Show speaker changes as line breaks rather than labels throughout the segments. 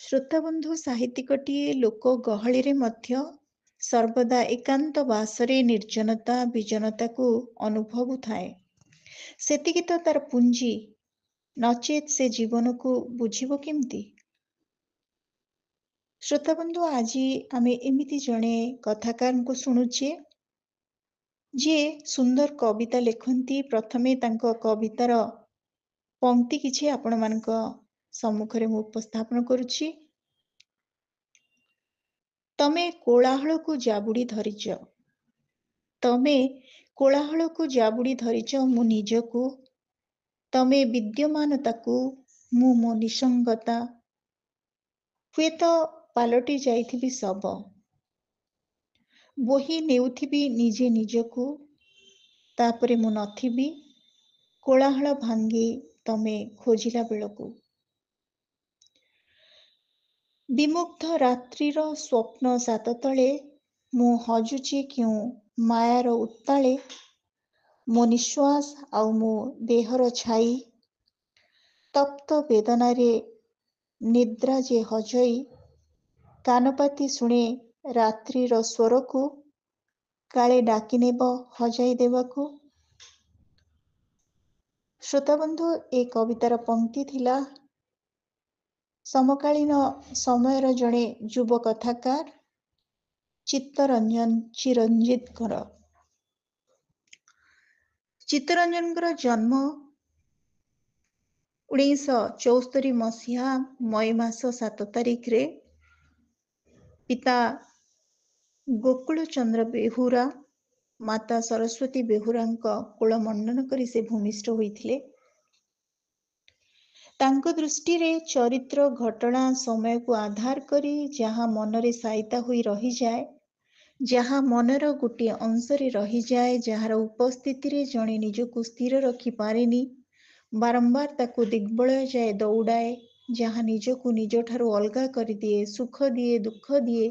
ଶ୍ରୋତାବନ୍ଧୁ ସାହିତ୍ୟିକଟିଏ ଲୋକ ଗହଳିରେ ମଧ୍ୟ ସର୍ବଦା ଏକାନ୍ତ ବାସରେ ନିର୍ଜନତା ବିଜନତାକୁ ଅନୁଭବୁଥାଏ। ସେତିକି ତ ତାର ପୁଞ୍ଜି, ନଚେତ୍ ସେ ଜୀବନକୁ ବୁଝିବ କେମିତି? ଶ୍ରୋତାବନ୍ଧୁ, ଆଜି ଆମେ ଏମିତି ଜଣେ କଥାକାରଙ୍କୁ ଶୁଣୁଛେ ଯିଏ ସୁନ୍ଦର କବିତା ଲେଖନ୍ତି। ପ୍ରଥମେ ତାଙ୍କ କବିତାର ପଂକ୍ତି କିଛି ଆପଣମାନଙ୍କ ସମ୍ମୁଖରେ ମୁଁ ଉପସ୍ଥାପନ କରୁଛି। ତମେ କୋଳାହଳକୁ ଜାବୁଡ଼ି ଧରିଛ, ତମେ କୋଳାହଳକୁ ଜାବୁଡ଼ି ଧରିଛ ମୁଁ ନିଜକୁ, ତମେ ବିଦ୍ୟମାନତାକୁ, ମୁଁ ମୋ ନିସଙ୍ଗତା। ହୁଏତ ପାଲଟି ଯାଇଥିବି ଶବ, ବୋହି ନେଉଥିବି ନିଜେ ନିଜକୁ, ତାପରେ ମୁଁ ନଥିବି, କୋଳାହଳ ଭାଙ୍ଗି ତମେ ଖୋଜିଲା ବେଳକୁ। ବିମୁଗ୍ଧ ରାତ୍ରିର ସ୍ୱପ୍ନ ସାତ ତଳେ ମୁଁ ହଜୁଛି କେଉଁ ମାୟାର ଉତ୍ତାଳେ, ମୋ ନିଶ୍ୱାସ ଆଉ ମୋ ଦେହର ଛାଇ ତପ୍ତ ବେଦନାରେ ନିଦ୍ରା ଯେ ହଜଇ, କାନପାତି ଶୁଣେ ରାତ୍ରିର ସ୍ୱରକୁ, କାଳେ ଡାକିନେବ ହଜାଇ ଦେବାକୁ। ଶ୍ରୋତାବନ୍ଧୁ, ଏ କବିତାର ପଂକ୍ତି ଥିଲା ସମକାଳୀନ ସମୟର ଜଣେ ଯୁବ କଥାକାର ଚିତ୍ତରଞ୍ଜନ ଚିରଞ୍ଜିତଙ୍କର। ଚିତ୍ତରଞ୍ଜନଙ୍କର ଜନ୍ମ 1974 ମସିହା ମଇ ମାସ 7 ତାରିଖରେ ପିତା ଗୋକୁଳ ଚନ୍ଦ୍ର ବେହୁରା, ମାତା ସରସ୍ୱତୀ ବେହୁରାଙ୍କ କୋଳ ମଣ୍ଡନ କରି ସେ ଭୂମିଷ୍ଠ ହୋଇଥିଲେ। ତାଙ୍କ ଦୃଷ୍ଟିରେ ଚରିତ୍ର ଘଟଣା ସମୟକୁ ଆଧାର କରି ଯାହା ମନରେ ସାଇତା ହୋଇ ରହିଯାଏ, ଯାହା ମନର ଗୋଟିଏ ଅଂଶରେ ରହିଯାଏ, ଯାହାର ଉପସ୍ଥିତିରେ ଜଣେ ନିଜକୁ ସ୍ଥିର ରଖିପାରେନି, ବାରମ୍ବାର ତାକୁ ଦିଗ୍ବଳୟ ଯାଏ ଦୌଡ଼ାଏ, ଯାହା ନିଜକୁ ନିଜଠାରୁ ଅଲଗା କରିଦିଏ, ସୁଖ ଦିଏ, ଦୁଃଖ ଦିଏ,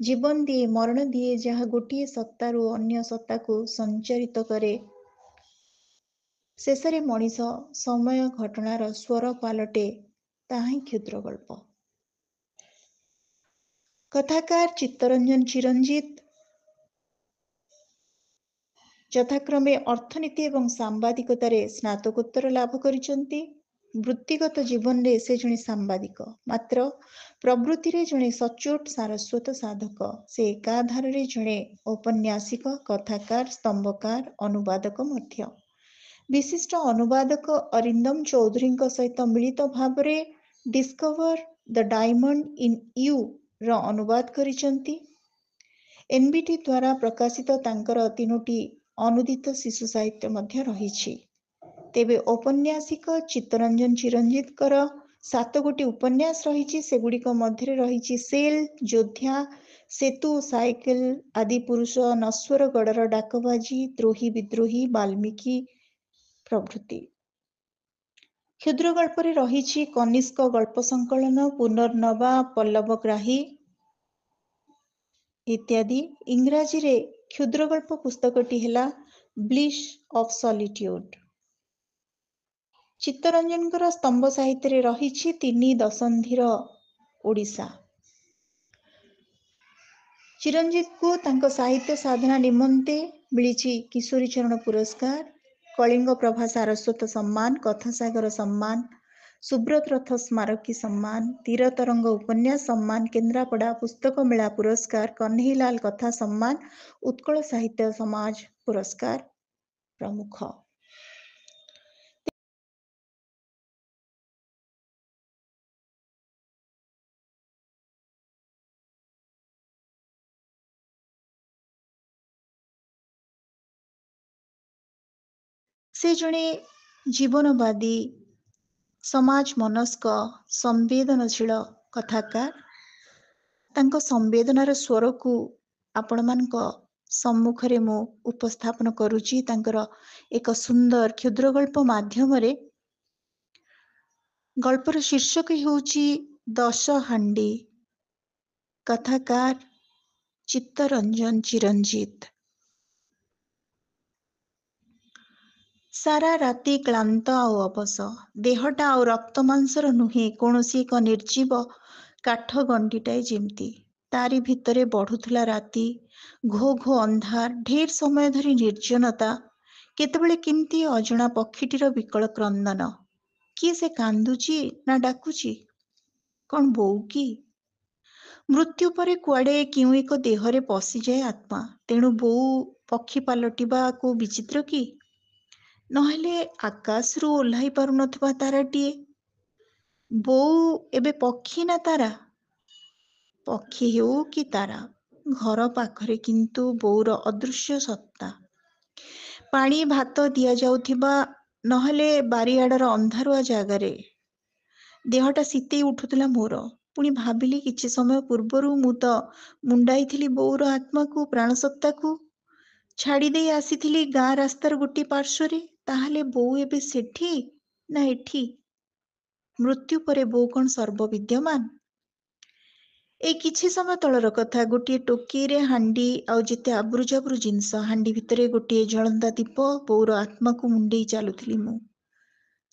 ଜୀବନ ଦିଏ, ମରଣ ଦିଏ, ଯାହା ଗୋଟିଏ ସତ୍ତାରୁ ଅନ୍ୟ ସତ୍ତାକୁ ସଞ୍ଚାରିତ କରେ, ଶେଷରେ ମଣିଷ ସମୟ ଘଟଣାର ସ୍ୱର ପାଲଟେ, ତାହା ହିଁ କ୍ଷୁଦ୍ର ଗଳ୍ପ। କଥାକାର ଚିତ୍ତରଞ୍ଜନ ଚିରଞ୍ଜିତ ଯଥାକ୍ରମେ ଅର୍ଥନୀତି ଏବଂ ସାମ୍ବାଦିକତାରେ ସ୍ନାତକୋତ୍ତର ଲାଭ କରିଛନ୍ତି। ବୃତ୍ତିଗତ ଜୀବନରେ ସେ ଜଣେ ସାମ୍ବାଦିକ, ମାତ୍ର ପ୍ରବୃତ୍ତିରେ ଜଣେ ସଚ୍ଚୋଟ ସାରସ୍ୱତ ସାଧକ। ସେ ଏକାଧାରରେ ଜଣେ ଔପନ୍ୟାସିକ, କଥାକାର, ସ୍ତମ୍ଭକାର, ଅନୁବାଦକ ମଧ୍ୟ। ବିଶିଷ୍ଟ ଅନୁବାଦକ ଅରିନ୍ଦମ ଚୌଧୁରୀଙ୍କ ସହିତ ମିଳିତ ଭାବରେ discover the diamond in you ର ଅନୁବାଦ କରିଛନ୍ତି। ଏନବିଟି ଦ୍ୱାରା ପ୍ରକାଶିତ ତାଙ୍କର 3ଟି ଅନୁଦିତ ଶିଶୁ ସାହିତ୍ୟ ମଧ୍ୟ ରହିଛି। ତେବେ ଔପନ୍ୟାସିକ ଚିତ୍ତରଞ୍ଜନ ଚିରଞ୍ଜିତଙ୍କର 7 ଉପନ୍ୟାସ ରହିଛି। ସେଗୁଡ଼ିକ ମଧ୍ୟରେ ରହିଛି ସେଲ୍, ଯୋଦ୍ଧା, ସେତୁ, ସାଇକେଲ, ଆଦିପୁରୁଷ, ନଶ୍ୱରଗଡ଼ର ଡାକବାଜି, ଦ୍ରୋହୀ ବିଦ୍ରୋହୀ, ବାଲ୍ମୀକି ପ୍ରଭୃତି। କ୍ଷୁଦ୍ର ଗଳ୍ପରେ ରହିଛି କନିଷ୍କ ଗଳ୍ପ ସଂକଳନ, ପୁନର୍ନବା, ପଲ୍ଲବଗ୍ରାହୀ ଇତ୍ୟାଦି। ଇଂରାଜୀରେ କ୍ଷୁଦ୍ର ଗଳ୍ପ ପୁସ୍ତକଟି ହେଲା ବ୍ଲିସ୍ ଅଫ୍ ସଲିଟ୍ୟୁଡ୍। ଚିତ୍ତରଞ୍ଜନଙ୍କର ସ୍ତମ୍ଭ ସାହିତ୍ୟରେ ରହିଛି 3 ଦଶନ୍ଧିର ଓଡ଼ିଶା। ଚିରଞ୍ଜିତଙ୍କୁ ତାଙ୍କ ସାହିତ୍ୟ ସାଧନା ନିମନ୍ତେ ମିଳିଛି କିଶୋରୀଚରଣ ପୁରସ୍କାର, କଳିଙ୍ଗ ପ୍ରଭା ସାରସ୍ୱତ ସମ୍ମାନ, କଥାସାଗର ସମ୍ମାନ, ସୁବ୍ରତ ରଥ ସ୍ମାରକୀ ସମ୍ମାନ, ତୀରତରଙ୍ଗ ଉପନ୍ୟାସ ସମ୍ମାନ, କେନ୍ଦ୍ରାପଡ଼ା ପୁସ୍ତକ ମେଳା ପୁରସ୍କାର, କହ୍ନେଇଲାଲ କଥା ସମ୍ମାନ, ଉତ୍କଳ ସାହିତ୍ୟ ସମାଜ ପୁରସ୍କାର ପ୍ରମୁଖ। ସେ ଜଣେ ଜୀବନବାଦୀ, ସମାଜ ମନସ୍କ, ସମ୍ବେଦନଶୀଳ କଥାକାର। ତାଙ୍କ ସମ୍ବେଦନାର ସ୍ୱରକୁ ଆପଣମାନଙ୍କ ସମ୍ମୁଖରେ ମୁଁ ଉପସ୍ଥାପନ କରୁଛି ତାଙ୍କର ଏକ ସୁନ୍ଦର କ୍ଷୁଦ୍ର ଗଳ୍ପ ମାଧ୍ୟମରେ। ଗଳ୍ପର ଶୀର୍ଷକ ହେଉଛି ଦଶହାଣ୍ଡି। କଥାକାର ଚିତ୍ତରଞ୍ଜନ ଚିରଞ୍ଜିତ। ସାରା ରାତି କ୍ଳାନ୍ତ ଆଉ ଅବଶ, ଦେହଟା ଆଉ ରକ୍ତ ମାଂସର ନୁହେଁ, କୌଣସି ଏକ ନିର୍ଜୀବ କାଠ ଗଣ୍ଡିଟାଏ ଯେମିତି। ତାରି ଭିତରେ ବଢୁଥିଲା ରାତି, ଘୋ ଘୋ ଅନ୍ଧାର, ଢେର ସମୟ ଧରି ନିର୍ଜନତା, କେତେବେଳେ କେମିତି ଅଜଣା ପକ୍ଷୀଟିର ବିକଳ କ୍ରନ୍ଦନ। କିଏ ସେ କାନ୍ଦୁଛି ନା ଡାକୁଛି? କଣ ବୋଉ କି? ମୃତ୍ୟୁ ପରେ କୁଆଡେ କେଉଁ ଏକ ଦେହରେ ପଶିଯାଏ ଆତ୍ମା, ତେଣୁ ବୋଉ ପକ୍ଷୀ ପାଲଟିବାକୁ ବିଚିତ୍ର କି? ନହେଲେ ଆକାଶରୁ ଓହ୍ଲାଇ ପାରୁନଥିବା ତାରାଟିଏ। ବୋଉ ଏବେ ପକ୍ଷୀ ନା ତାରା? ପକ୍ଷୀ ହେଉ କି ତାରା, ଘର ପାଖରେ କିନ୍ତୁ ବୋଉର ଅଦୃଶ୍ୟ ସତ୍ତା। ପାଣି ଭାତ ଦିଆଯାଉଥିବା, ନହେଲେ ବାରିଆଡର ଅନ୍ଧାରୁଆ ଜାଗାରେ ଦେହଟା ଶୀତେଇ ଉଠୁଥିଲା ମୋର। ପୁଣି ଭାବିଲି କିଛି ସମୟ ପୂର୍ବରୁ ମୁଁ ତ ମୁଣ୍ଡାଇଥିଲି ବୋଉର ଆତ୍ମାକୁ, ପ୍ରାଣସତ୍ତାକୁ। ଛାଡ଼ି ଦେଇ ଆସିଥିଲି ଗାଁ ରାସ୍ତାର ଗୋଟିଏ ପାର୍ଶ୍ୱରେ। ତାହେଲେ ବୋଉ ଏବେ ସେଠି ନା ଏଠି? ମୃତ୍ୟୁ ପରେ ବୋଉ କଣ ସର୍ବବିଦ୍ୟମାନ? ଏଇ କିଛି ସମୟ ତଳର କଥା। ଗୋଟିଏ ଟୋକେଇରେ ହାଣ୍ଡି ଆଉ ଯେତେ ଆବୁରୁଜାବୁରୁ ଜିନିଷ, ହାଣ୍ଡି ଭିତରେ ଗୋଟିଏ ଜଳନ୍ତା ଦୀପ। ବୋଉର ଆତ୍ମାକୁ ମୁଣ୍ଡେଇ ଚାଲୁଥିଲି ମୁଁ।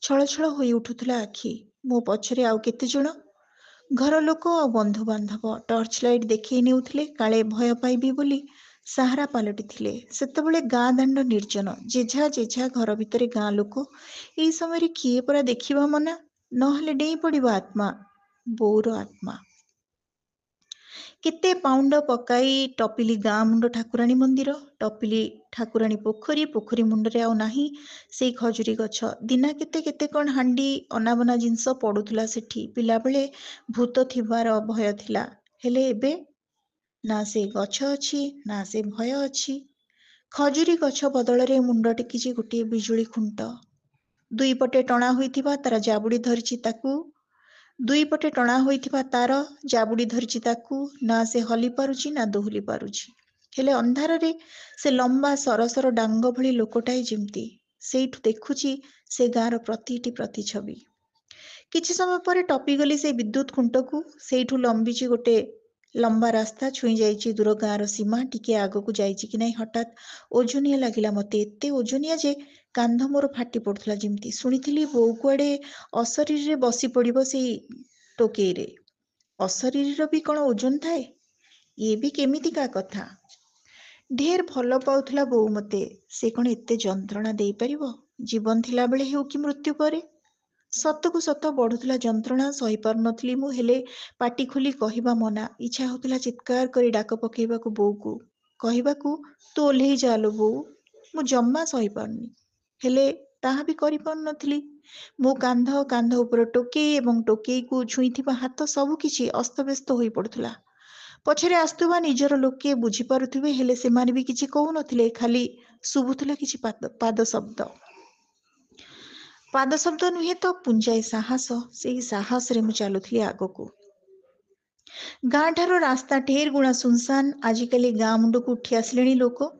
ଛଳଛଳ ହୋଇ ଉଠୁଥିଲା ଆଖି। ମୋ ପଛରେ ଆଉ କେତେ ଜଣ ଘର ଲୋକ ଆଉ ବନ୍ଧୁବାନ୍ଧବ ଟର୍ଚ୍ଚ ଲାଇଟ୍ ଦେଖେଇ ନେଉଥିଲେ, କାଳେ ଭୟ ପାଇବି ବୋଲି ସାହାରା ପାଲଟିଥିଲେ। ସେତେବେଳେ ଗାଁ ଦାଣ୍ଡ ନିର୍ଜନ, ଯେଝା ଯେଝା ଘର ଭିତରେ ଗାଁ ଲୋକ। ଏଇ ସମୟରେ କିଏ ପରା ଦେଖିବା ମନା, ନହେଲେ ଡେଇଁ ପଡ଼ିବ ଆତ୍ମା, ବୋଉର ଆତ୍ମା। କେତେ ପାଉଣ୍ଡ ପକାଇ ଟପିଲି ଗାଁ ମୁଣ୍ଡ ଠାକୁରାଣୀ ମନ୍ଦିର, ଟପିଲି ଠାକୁରାଣୀ ପୋଖରୀ, ପୋଖରୀ ମୁଣ୍ଡରେ ଆଉ ନାହିଁ ସେଇ ଖଜୁରୀ ଗଛ। ଦିନା କେତେ କେତେ କଣ ହାଣ୍ଡି ଅନାବନା ଜିନିଷ ପଡୁଥିଲା ସେଠି। ପିଲାବେଳେ ଭୂତ ଥିବାର ଭୟ ଥିଲା, ହେଲେ ଏବେ ନା ସେ ଗଛ ଅଛି ନା ସେ ଭୟ ଅଛି। ଖଜୁରୀ ଗଛ ବଦଳରେ ମୁଣ୍ଡ ଟେକିଛି ଗୋଟିଏ ବିଜୁଳି ଖୁଣ୍ଟ। ଦୁଇ ପଟେ ଟଣା ହୋଇଥିବା ତାର ଜାବୁଡ଼ି ଧରିଛି ତାକୁ। ଦୁଇ ପଟେ ଟଣା ହୋଇଥିବା ତାର ଜାବୁଡ଼ି ଧରିଛି ତାକୁ। ନା ସେ ହଲି ପାରୁଛି ନା ଦୋହଲି ପାରୁଛି। ହେଲେ ଅନ୍ଧାରରେ ସେ ଲମ୍ବା ସରସର ଡାଙ୍ଗ ଭଳି ଲୋକଟାଏ ଯେମିତି। ସେଇଠୁ ଦେଖୁଛି ସେ ଗାଁର ପ୍ରତିଟି ପ୍ରତିଛବି। କିଛି ସମୟ ପରେ ଟପିଗଲି ସେ ବିଦ୍ୟୁତ ଖୁଣ୍ଟକୁ। ସେଇଠୁ ଲମ୍ବିଛି ଗୋଟେ ଲମ୍ବା ରାସ୍ତା, ଛୁଇଁ ଯାଇଛି ଦୂର ଗାଁର ସୀମା। ଟିକେ ଆଗକୁ ଯାଇଛି କି ନାହିଁ ହଠାତ୍ ଓଜନିଆ ଲାଗିଲା ମତେ, ଏତେ ଓଜନିଆ ଯେ କାନ୍ଧ ମୋର ଫାଟି ପଡୁଥିଲା ଯେମିତି। ଶୁଣିଥିଲି ବୋଉ କୁଆଡେ ଅଶରୀରରେ ବସି ପଡିବ ସେଇ ଟୋକେଇରେ। ଅଶରୀରର ବି କଣ ଓଜନ ଥାଏ? ଇଏ ବି କେମିତିକା କଥା? ଢେର ଭଲ ପାଉଥିଲା ବୋଉ ମତେ, ସେ କଣ ଏତେ ଯନ୍ତ୍ରଣା ଦେଇପାରିବ? ଜୀବନ ଥିଲାବେଳେ ହେଉ କି ମୃତ୍ୟୁ ପରେ। ସତକୁ ସତ ବଢୁଥିଲା ଯନ୍ତ୍ରଣା, ସହିପାରୁନଥିଲି ମୁଁ। ହେଲେ ପାଟି ଖୋଲି କହିବା ମନା। ଇଚ୍ଛା ହଉଥିଲା ଚିତ୍କାର କରି ଡାକ ପକେଇବାକୁ ବୋଉକୁ, କହିବାକୁ ତୁ ଓହ୍ଲେଇ ଯାଲୋ ବୋଉ, ମୁଁ ଜମା ସହିପାରୁନି। ହେଲେ ତାହା ବି କରିପାରୁନଥିଲି। ମୋ କାନ୍ଧ ଉପରେ ଟୋକେଇ ଏବଂ ଟୋକେଇକୁ ଛୁଇଁଥିବା ହାତ, ସବୁ କିଛି ଅସ୍ତବ୍ୟସ୍ତ ହୋଇ ପଡୁଥିଲା। ପଛରେ ଆସୁଥିବା ନିଜର ଲୋକେ ବୁଝିପାରୁଥିବେ, ହେଲେ ସେମାନେ ବି କିଛି କହୁନଥିଲେ। ଖାଲି ଶୁଭୁଥିଲା କିଛି ପାଦ ଶବ୍ଦ। ପାଦ ଶବ୍ଦ ନୁହେଁ ତ, ପୁଞ୍ଜାଏ ସାହସ। ସେଇ ସାହସରେ ମୁଁ ଚାଲୁଥିଲି ଆଗକୁ। ଗାଁ ଠାରୁ ରାସ୍ତା ଢେର ଗୁଣା ସୁନସାନ। ଆଜିକାଲି ଗାଁ ମୁଣ୍ଡକୁ ଉଠି ଆସିଲେଣି ଲୋକ।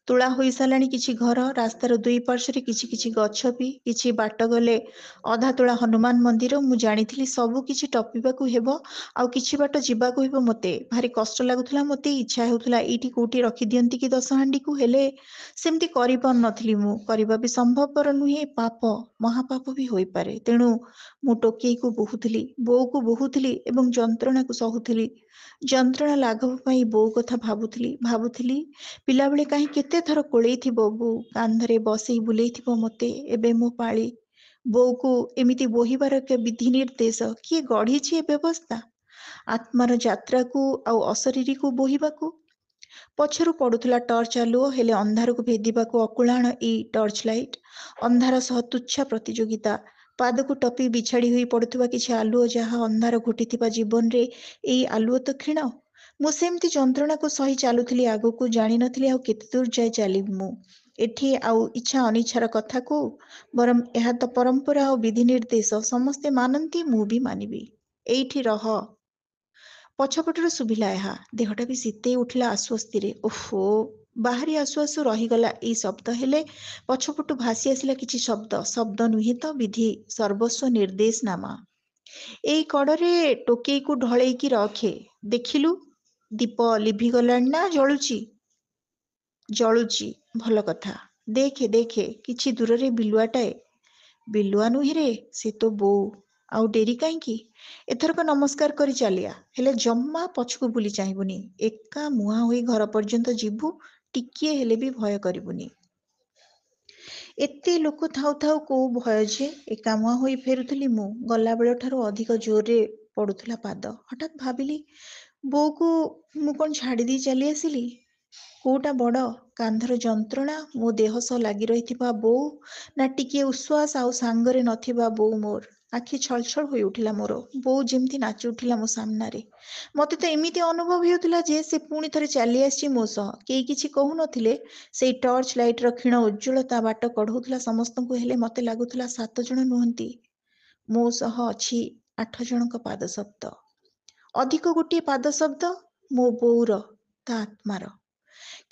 ତୁଳା ହୋଇ ସାରିଲାଣି କିଛି ଘର। ରାସ୍ତାର ଦୁଇ ପାର୍ଶ୍ୱରେ କିଛି କିଛି ଗଛ ବି। କିଛି ବାଟ ଗଲେ ଅଧା ତୁଳା ହନୁମାନ ମନ୍ଦିର। ମୁଁ ଜାଣିଥିଲି ସବୁ କିଛି ଟପିବାକୁ ହେବ, ଆଉ କିଛି ବାଟ ଯିବାକୁ ହେବ ମତେ। ଭାରି କଷ୍ଟ ଲାଗୁଥିଲା ମତେ। ଇଚ୍ଛା ହେଉଥିଲା ଏଇଠି କୋଉଠି ରଖିଦିଅନ୍ତି କି 10 ହାଣ୍ଡିକୁ, ହେଲେ ସେମିତି କରିପାରୁନଥିଲି ମୁଁ। କରିବା ବି ସମ୍ଭବପର ନୁହେଁ। ପାପ, ମହାପାପ ବି ହୋଇପାରେ। ତେଣୁ ମୁଁ ଟୋକେଇକୁ ବୋହୁଥିଲି, ବୋଉକୁ ବୋହୁଥିଲି ଏବଂ ଯନ୍ତ୍ରଣାକୁ ସହୁଥିଲି। ଯନ୍ତ୍ରଣା ଲାଘବ ପାଇଁ ବୋଉ କଥା ଭାବୁଥିଲି। ପିଲାବେଳେ କାହିଁ କେତେ ଥର କୋଳେଇଥିବ ବୋଉ, କାନ୍ଧରେ ବସେଇ ବୁଲେଇଥିବ ମତେ। ଏବେ ମୋ ପାଳି। ବୋଉକୁ ଏମିତି ବୋହିବାର ବିଧି ନିର୍ଦ୍ଦେଶ କିଏ ଗଢିଛି ଏ ବ୍ୟବସ୍ଥା? ଆତ୍ମାର ଯାତ୍ରାକୁ ଆଉ ଅଶରୀରୀକୁ ବୋହିବାକୁ। ପଛରୁ ପଡୁଥିଲା ଟର୍ଚ୍ଚ ଆଲୁଅ, ହେଲେ ଅନ୍ଧାରକୁ ଭେଦିବାକୁ ଅକୁଳାଣ ଏଇ ଟର୍ଚ୍ଚ ଲାଇଟ୍। ଅନ୍ଧାର ସହ ତୁଚ୍ଛା ପ୍ରତିଯୋଗିତା। ପାଦକୁ ଟପି ବିଛାଡ଼ି ହୋଇ ପଡୁଥିବା କିଛି ଆଲୁଅ, ଯାହା ଅନ୍ଧାର ଘୋଟିଥିବା ଜୀବନରେ ଏଇ ଆଲୁଅ ତ କ୍ଷୀଣ। ମୁଁ ସେମିତି ଯନ୍ତ୍ରଣାକୁ ସହି ଚାଲୁଥିଲି ଆଗକୁ। ଜାଣିନଥିଲି ଆଉ କେତେ ଦୂର ଯାଏ ଚାଲିବି ମୁଁ। ଏଠି ଆଉ ଇଚ୍ଛା ଅନିଚ୍ଛାର କଥା କୋଉ, ବରଂ ଏହା ତ ପରମ୍ପରା ଆଉ ବିଧି ନିର୍ଦ୍ଦେଶ। ସମସ୍ତେ ମାନନ୍ତି, ମୁଁ ବି ମାନିବି। ଏଇଠି ରହ। ପଛପଟରୁ ଶୁଭିଲା ଏହା। ଦେହଟା ବି ଶୀତେଇ ଉଠିଲା ଆଶ୍ୱସ୍ତିରେ। ଓହୋ, ବାହାରି ଆସୁ ଆସୁ ରହିଗଲା ଏଇ ଶବ୍ଦ। ହେଲେ ପଛପଟୁ ଭାସି ଆସିଲା କିଛି ଶବ୍ଦ। ଶବ୍ଦ ନୁହେଁ ତ, ବିଧି ସର୍ବସ୍ୱ ନିର୍ଦ୍ଦେଶନାମା। ଏଇ କଡ଼ରେ ଟୋକେଇକୁ ଢଳେଇକି ରଖେ। ଦେଖିଲୁ ଦୀପ ଲିଭିଗଲାଣି ନା ଜଳୁଛି? ଜଳୁଛି, ଭଲ କଥା। ଦେଖେ ଦେଖେ, କିଛି ଦୂରରେ ବିଲୁଆଟାଏ। ବିଲୁଆ ନୁହେଁ ରେ, ସେ ତ ବୋଉ। ଆଉ ଡେରି କାହିଁକି? ଏଥରକ ନମସ୍କାର କରି ଚାଲିଆ। ହେଲେ ଜମା ପଛକୁ ବୁଲି ଚାହିଁବୁନି। ଏକା ମୁହାଁ ହୋଇ ଘର ପର୍ଯ୍ୟନ୍ତ ଯିବୁ, ଟିକିଏ ହେଲେ ବି ଭୟ କରିବୁନି। ଏତେ ଲୋକ ଥାଉ ଥାଉ କୋଉ ଭୟ ଯେ? ଏକାମୁହାଁ ହୋଇ ଫେରୁଥିଲି ମୁଁ। ଗଲାବେଳ ଠାରୁ ଅଧିକ ଜୋରରେ ପଡୁଥିଲା ପାଦ। ହଠାତ୍ ଭାବିଲି, ବୋଉକୁ ମୁଁ କ'ଣ ଛାଡ଼ି ଦେଇ ଚାଲି ଆସିଲି? କୋଉଟା ବଡ଼, କାନ୍ଧର ଯନ୍ତ୍ରଣା ମୋ ଦେହ ସହ ଲାଗି ରହିଥିବା ବୋଉ, ନା ଟିକିଏ ଉଶ୍ୱାସ ଆଉ ସାଙ୍ଗରେ ନଥିବା ବୋଉ ମୋର? ଆଖି ଛଳଛଳ ହୋଇ ଉଠିଲା ମୋର। ବୋଉ ଯେମିତି ନାଚି ଉଠିଲା ମୋ ସାମ୍ନାରେ। ମତେ ତ ଏମିତି ଅନୁଭବ ହେଉଥିଲା ଯେ ସେ ପୁଣି ଥରେ ଚାଲି ଆସିଛି ମୋ ସହ। କେହି କିଛି କହୁନଥିଲେ। ସେଇ ଟର୍ଚ୍ଚ ଲାଇଟର କ୍ଷୀଣ ଉଜ୍ଜ୍ୱଳତା ବାଟ କଢ଼ଉଥିଲା ସମସ୍ତଙ୍କୁ। ହେଲେ ମତେ ଲାଗୁଥିଲା 7 ଜଣ ନୁହନ୍ତି, ମୋ ସହ ଅଛି 8 ଜଣଙ୍କ ପାଦ ଶବ୍ଦ। ଅଧିକ ଗୋଟିଏ ପାଦ ଶବ୍ଦ, ମୋ ବୋଉର, ତା ଆତ୍ମାର।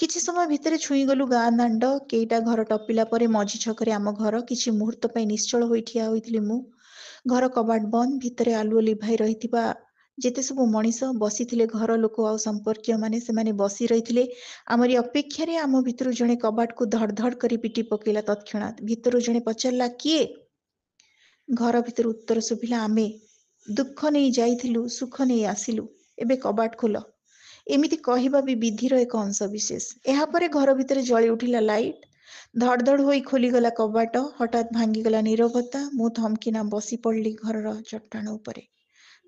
କିଛି ସମୟ ଭିତରେ ଛୁଇଁଗଲୁ ଗାଁ ଦାଣ୍ଡ। କେଇଟା ଘର ଟପିଲା ପରେ ମଝି ଛକରେ ଆମ ଘର। କିଛି ମୁହୂର୍ତ୍ତ ପାଇଁ ନିଶ୍ଚଳ ହୋଇ ଠିଆ ହୋଇଥିଲି ମୁଁ। ଘର କବାଟ ବନ୍ଦ। ଭିତରେ ଆଲୁଅ ଲିଭାଇ ରହିଥିବା ଯେତେ ସବୁ ମଣିଷ ବସିଥିଲେ, ଘର ଲୋକ ଆଉ ସମ୍ପର୍କୀୟ ମାନେ, ସେମାନେ ବସି ରହିଥିଲେ ଆମରି ଅପେକ୍ଷାରେ। ଆମ ଭିତରୁ ଜଣେ କବାଟକୁ ଧଡ଼ ଧଡ଼ କରି ପିଟି ପକେଇଲା ତତ୍କ୍ଷଣାତ୍। ଭିତରୁ ଜଣେ ପଚାରିଲା, କିଏ? ଘର ଭିତରୁ ଉତ୍ତର ଶୁଭିଲା, ଆମେ। ଦୁଃଖ ନେଇ ଯାଇଥିଲୁ, ସୁଖ ନେଇ ଆସିଲୁ, ଏବେ କବାଟ ଖୋଲ। ଏମିତି କହିବା ବି ବିଧିର ଏକ ଅଂଶ ବିଶେଷ। ଏହାପରେ ଘର ଭିତରେ ଜଳି ଉଠିଲା ଲାଇଟ୍। ଧଡ଼ ଧଡ଼ ହୋଇ ଖୋଲିଗଲା କବାଟ। ହଠାତ୍ ଭାଙ୍ଗିଗଲା ନୀରବତା। ମୁଁ ଥମକିନା ବସି ପଡ଼ିଲି ଘରର ଚଟାଣ ଉପରେ।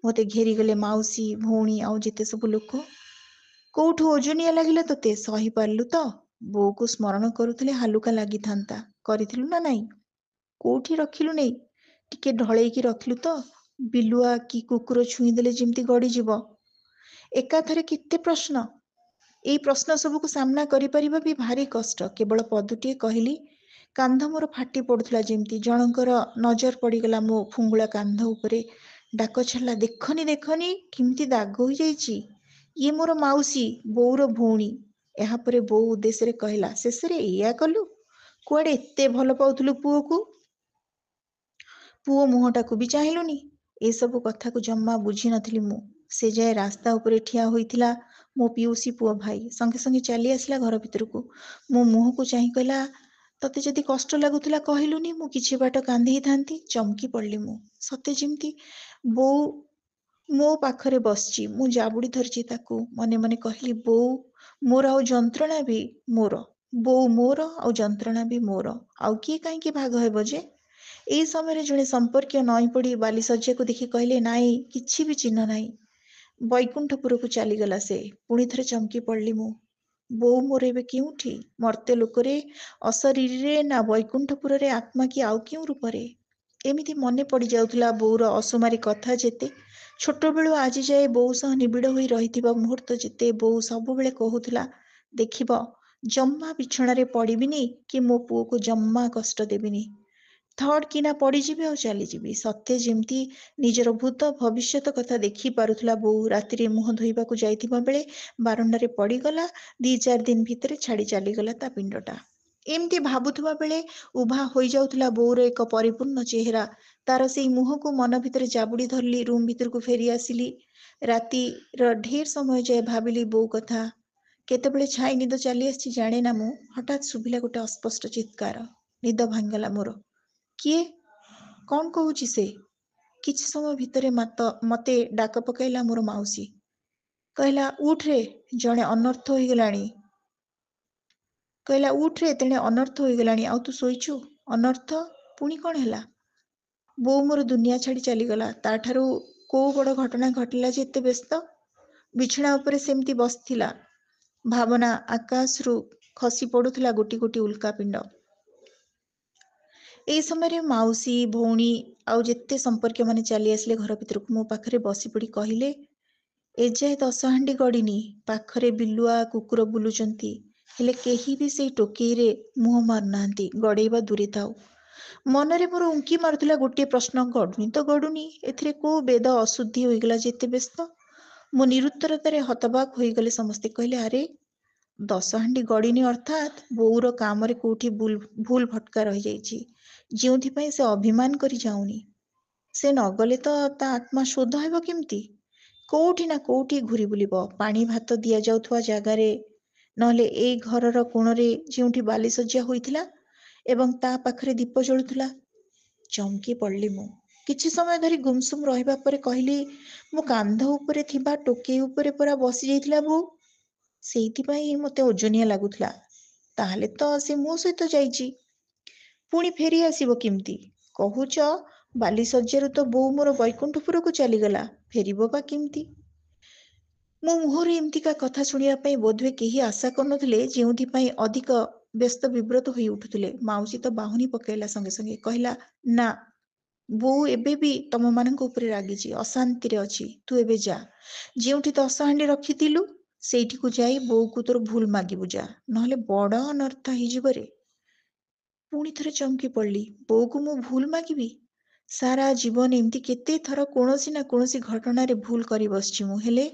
ମୋତେ ଘେରିଗଲେ ମାଉସୀ, ଭଉଣୀ ଆଉ ଯେତେ ସବୁ ଲୋକ। କୋଉଠୁ ଓଜନିଆ ଲାଗିଲା ତୋତେ? ସହି ପାରିଲୁ ତ? ବୋଉକୁ ସ୍ମରଣ କରୁଥିଲେ ହାଲୁକା ଲାଗିଥାନ୍ତା। କରିଥିଲୁ ନା ନାଇଁ? କୋଉଠି ରଖିଲୁ ନେଇ? ଟିକେ ଢଳେଇକି ରଖିଲୁ ତ? ବିଲୁଆ କି କୁକୁର ଛୁଇଁଦେଲେ ଯେମିତି ଗଡ଼ିଯିବ। ଏକାଥରେ କେତେ ପ୍ରଶ୍ନ! ଏଇ ପ୍ରଶ୍ନ ସବୁକୁ ସାମ୍ନା କରିପାରିବା ବି ଭାରି କଷ୍ଟ। କେବଳ ପଦୁଟିଏ କହିଲି। କାନ୍ଧ ମୋର ଫାଟି ପଡ଼ୁଥିଲା ଯେମିତି। ଜଣଙ୍କର ନଜର ପଡ଼ିଗଲା ମୋ ଫୁଙ୍ଗୁଳା କାନ୍ଧ ଉପରେ। ଡାକ ଛାଡ଼ିଲା, ଦେଖନି ଦେଖନି କେମିତି ଦାଗ ହୋଇଯାଇଛି। ଇଏ ମୋର ମାଉସୀ, ବୋଉର ଭଉଣୀ। ଏହାପରେ ବୋଉ ଉଦ୍ଦେଶ୍ୟରେ କହିଲା, ଶେଷରେ ଏଇଆ କଲୁ? କୁଆଡ଼େ ଏତେ ଭଲ ପାଉଥିଲୁ ପୁଅକୁ, ପୁଅ ମୁହଁଟାକୁ ବି ଚାହିଁଲୁନି? ଏସବୁ କଥାକୁ ଜମା ବୁଝିନଥିଲି ମୁଁ। ସେ ଯାଏ ରାସ୍ତା ଉପରେ ଠିଆ ହୋଇଥିଲା ମୋ ପିଉସୀ ପୁଅ ଭାଇ। ସଙ୍ଗେ ସଙ୍ଗେ ଚାଲି ଆସିଲା ଘର ଭିତରକୁ। ମୋ ମୁହଁକୁ ଚାହିଁ କହିଲା, ତତେ ଯଦି କଷ୍ଟ ଲାଗୁଥିଲା କହିଲୁନି, ମୁଁ କିଛି ବାଟ କାନ୍ଦି ହେଇଥାନ୍ତି। ଚମକି ପଡ଼ିଲି ମୁଁ। ସତେ ଯେମିତି ବୋଉ ମୋ ପାଖରେ ବସିଛି। ମୁଁ ଜାବୁଡ଼ି ଧରିଛି ତାକୁ। ମନେ ମନେ କହିଲି, ବୋଉ ମୋର ଆଉ ଯନ୍ତ୍ରଣା ବି ମୋର। ବୋଉ ମୋର ଆଉ ଯନ୍ତ୍ରଣା ବି ମୋର। ଆଉ କିଏ କାହିଁକି ଭାଗ ହେବ ଯେ? ଏଇ ସମୟରେ ଜଣେ ସମ୍ପର୍କୀୟ ନଇଁ ପଡ଼ି ବାଲିଶଯ୍ୟାକୁ ଦେଖି କହିଲେ, ନାଇଁ, କିଛି ବି ଚିହ୍ନ ନାହିଁ। ବୈକୁଣ୍ଠପୁରକୁ ଚାଲିଗଲା ସେ। ପୁଣି ଥରେ ଚମକି ପଡ଼ିଲି ମୁଁ। ବୋଉ ମୋର ଏବେ କେଉଁଠି? ମର୍ତ୍ତ୍ୟ ଲୋକରେ, ଅଶରୀରୀରେ, ନା ବୈକୁଣ୍ଠପୁରରେ ଆତ୍ମା କି ଆଉ କେଉଁ ରୂପରେ? ଏମିତି ମନେ ପଡ଼ି ଯାଉଥିଲା ବୋଉର ଅସୁମାରୀ କଥା ଯେତେ। ଛୋଟବେଳୁ ଆଜି ଯାଏ ବୋଉ ସହ ନିବିଡ଼ ହୋଇ ରହିଥିବା ମୁହୂର୍ତ୍ତ ଯେତେ। ବୋଉ ସବୁବେଳେ କହୁଥିଲା, ଦେଖିବ, ଜମା ବିଛଣାରେ ପଡ଼ିବିନି କି ମୋ ପୁଅକୁ ଜମା କଷ୍ଟ ଦେବିନି। ଥଡ୍ କିନା ପଡ଼ିଯିବି ଆଉ ଚାଲିଯିବି। ସତେ ଯେମିତି ନିଜର ଭୂତ ଭବିଷ୍ୟତ କଥା ଦେଖି ପାରୁଥିଲା ବୋଉ। ରାତିରେ ମୁହଁ ଧୋଇବାକୁ ଯାଇଥିବା ବେଳେ ବାରଣ୍ଡାରେ ପଡ଼ିଗଲା। 2-4 ଦିନ ଭିତରେ ଛାଡ଼ି ଚାଲିଗଲା ତା ପିଣ୍ଡଟା। ଏମିତି ଭାବୁଥିବା ବେଳେ ଉଭା ହୋଇଯାଉଥିଲା ବୋଉର ଏକ ପରିପୂର୍ଣ୍ଣ ଚେହେରା। ତାର ସେଇ ମୁହଁକୁ ମନ ଭିତରେ ଜାବୁଡ଼ି ଧରିଲି। ରୁମ୍ ଭିତରକୁ ଫେରି ଆସିଲି। ରାତିର ଢେର ସମୟ ଯାଏ ଭାବିଲି ବୋଉ କଥା। କେତେବେଳେ ଛାଇ ନିଦ ଚାଲି ଆସିଛି ଜାଣେ ନା ମୁଁ। ହଠାତ୍ ଶୁଭିଲା ଗୋଟେ ଅସ୍ପଷ୍ଟ ଚିତ୍କାର। ନିଦ ଭାଙ୍ଗିଗଲା ମୋର। କିଏ? କ'ଣ କହୁଛି ସେ? କିଛି ସମୟ ଭିତରେ ମତେ ଡାକ ପକାଇଲା ମୋର ମାଉସୀ। କହିଲା, ଉଠରେ, ଜଣେ ଅନର୍ଥ ହୋଇଗଲାଣି। କହିଲା, ଉଠରେ, ତେଣେ ଅନର୍ଥ ହୋଇଗଲାଣି। ଆଉ ତୁ ଶୋଇଛୁ? ଅନର୍ଥ? ପୁଣି କ'ଣ ହେଲା? ବୋଉ ମୋର ଦୁନିଆ ଛାଡ଼ି ଚାଲିଗଲା। ତାଠାରୁ କୋଉ ବଡ଼ ଘଟଣା ଘଟିଲା ଯେ ଏତେ ବ୍ୟସ୍ତ? ବିଛଣା ଉପରେ ସେମିତି ବସିଥିଲା। ଭାବନା ଆକାଶରୁ ଖସି ପଡ଼ୁଥିଲା ଗୋଟି ଗୋଟି ଉଲ୍କାପିଣ୍ଡ। ଏଇ ସମୟରେ ମାଉସୀ, ଭଉଣୀ ଆଉ ଯେତେ ସମ୍ପର୍କୀୟମାନେ ଚାଲି ଆସିଲେ ଘର ଭିତରକୁ। ମୋ ପାଖରେ ବସି ପଡ଼ି କହିଲେ, ଏଯାଏ 10 ହାଣ୍ଡି ଗଡ଼ିନି। ପାଖରେ ବିଲୁଆ, କୁକୁର ବୁଲୁଛନ୍ତି। ହେଲେ କେହି ବି ସେଇ ଟୋକେଇରେ ମୁହଁ ମାରୁନାହାନ୍ତି। ଗଡ଼େଇବା ଦୂରେ ଥାଉ। ମନରେ ମୋର ଉଙ୍କି ମାରୁଥିଲା ଗୋଟିଏ ପ୍ରଶ୍ନ, ଗଡ଼ୁନି ତ ଗଡ଼ୁନି, ଏଥିରେ କୋଉ ବେଦ ଅଶୁଦ୍ଧି ହୋଇଗଲା ଯେ ଏତେ ବ୍ୟସ୍ତ? ମୋ ନିରୁତ୍ତରତାରେ ହତବାକ୍ ହୋଇଗଲେ ସମସ୍ତେ। କହିଲେ, ଆରେ, 10 ହାଣ୍ଡି ଗଡ଼ିନି ଅର୍ଥାତ୍ ବୋଉର କାମରେ କୋଉଠି ଭୁଲ ଭଟକା ରହିଯାଇଛି, ଯେଉଁଥିପାଇଁ ସେ ଅଭିମାନ କରି ଯାଉନି। ସେ ନଗଲେ ତ ତା ଆତ୍ମା ଶୋଧ ହେବ କେମିତି? କୋଉଠି ନା କୋଉଠି ଘୁରି ବୁଲିବ। ପାଣି ଭାତ ଦିଆଯାଉଥିବା ଜାଗାରେ, ନହେଲେ ଏଇ ଘରର କୋଣରେ ଯେଉଁଠି ବାଲିଶଯ୍ୟା ହୋଇଥିଲା ଏବଂ ତା ପାଖରେ ଦୀପ ଜଳୁଥିଲା। ଚମକି ପଡ଼ିଲି ମୁଁ। କିଛି ସମୟ ଧରି ଗୁମସୁମ ରହିବା ପରେ କହିଲି, ମୋ କାନ୍ଧ ଉପରେ ଥିବା ଟୋକେଇ ଉପରେ ପରା ବସି ଯାଇଥିଲା ବୋଉ, ସେଇଥିପାଇଁ ମତେ ଓଜନିଆ ଲାଗୁଥିଲା। ତାହେଲେ ତ ସେ ମୋ ସହିତ ଯାଇଛି, ପୁଣି ଫେରି ଆସିବ କେମିତି? କହୁଛ ବାଲିଶଯ୍ୟାରୁ ତ ବୋଉ ମୋର ବୈକୁଣ୍ଠପୁରକୁ ଚାଲିଗଲା, ଫେରିବ ବା କେମିତି? ମୋ ମୁହଁରୁ ଏମିତିକା କଥା ଶୁଣିବା ପାଇଁ ବୋଧହୁଏ କେହି ଆଶା କରୁନଥିଲେ, ଯେଉଁଥିପାଇଁ ଅଧିକ ବ୍ୟସ୍ତ ବିବ୍ରତ ହୋଇ ଉଠୁଥିଲେ। ମାଉସୀ ତ ବାହୁନି ପକାଇଲା ସଙ୍ଗେ ସଙ୍ଗେ କହିଲା, ନା, ବୋଉ ଏବେ ବି ତମମାନଙ୍କ ଉପରେ ରାଗିଛି, ଅଶାନ୍ତିରେ ଅଛି। ତୁ ଏବେ ଯା, ଯେଉଁଠି 10 ହାଣ୍ଡି ରଖିଥିଲୁ ସେଇଠିକୁ ଯାଇ ବୋଉକୁ ତୋର ଭୁଲ ମାଗିବୁ ଯା, ନହେଲେ ବଡ ଅନର୍ଥ ହେଇଯିବ ରେ। ପୁଣି ଥରେ ଚମକି ପଡିଲି। ବୋଉକୁ ମୁଁ ଭୁଲ ମାଗିବି? ସାରା ଜୀବନ ଏମିତି କେତେ ଥର କୌଣସି ନା କୌଣସି ଘଟଣାରେ ଭୁଲ କରି ବସିଛି ମୁଁ, ହେଲେ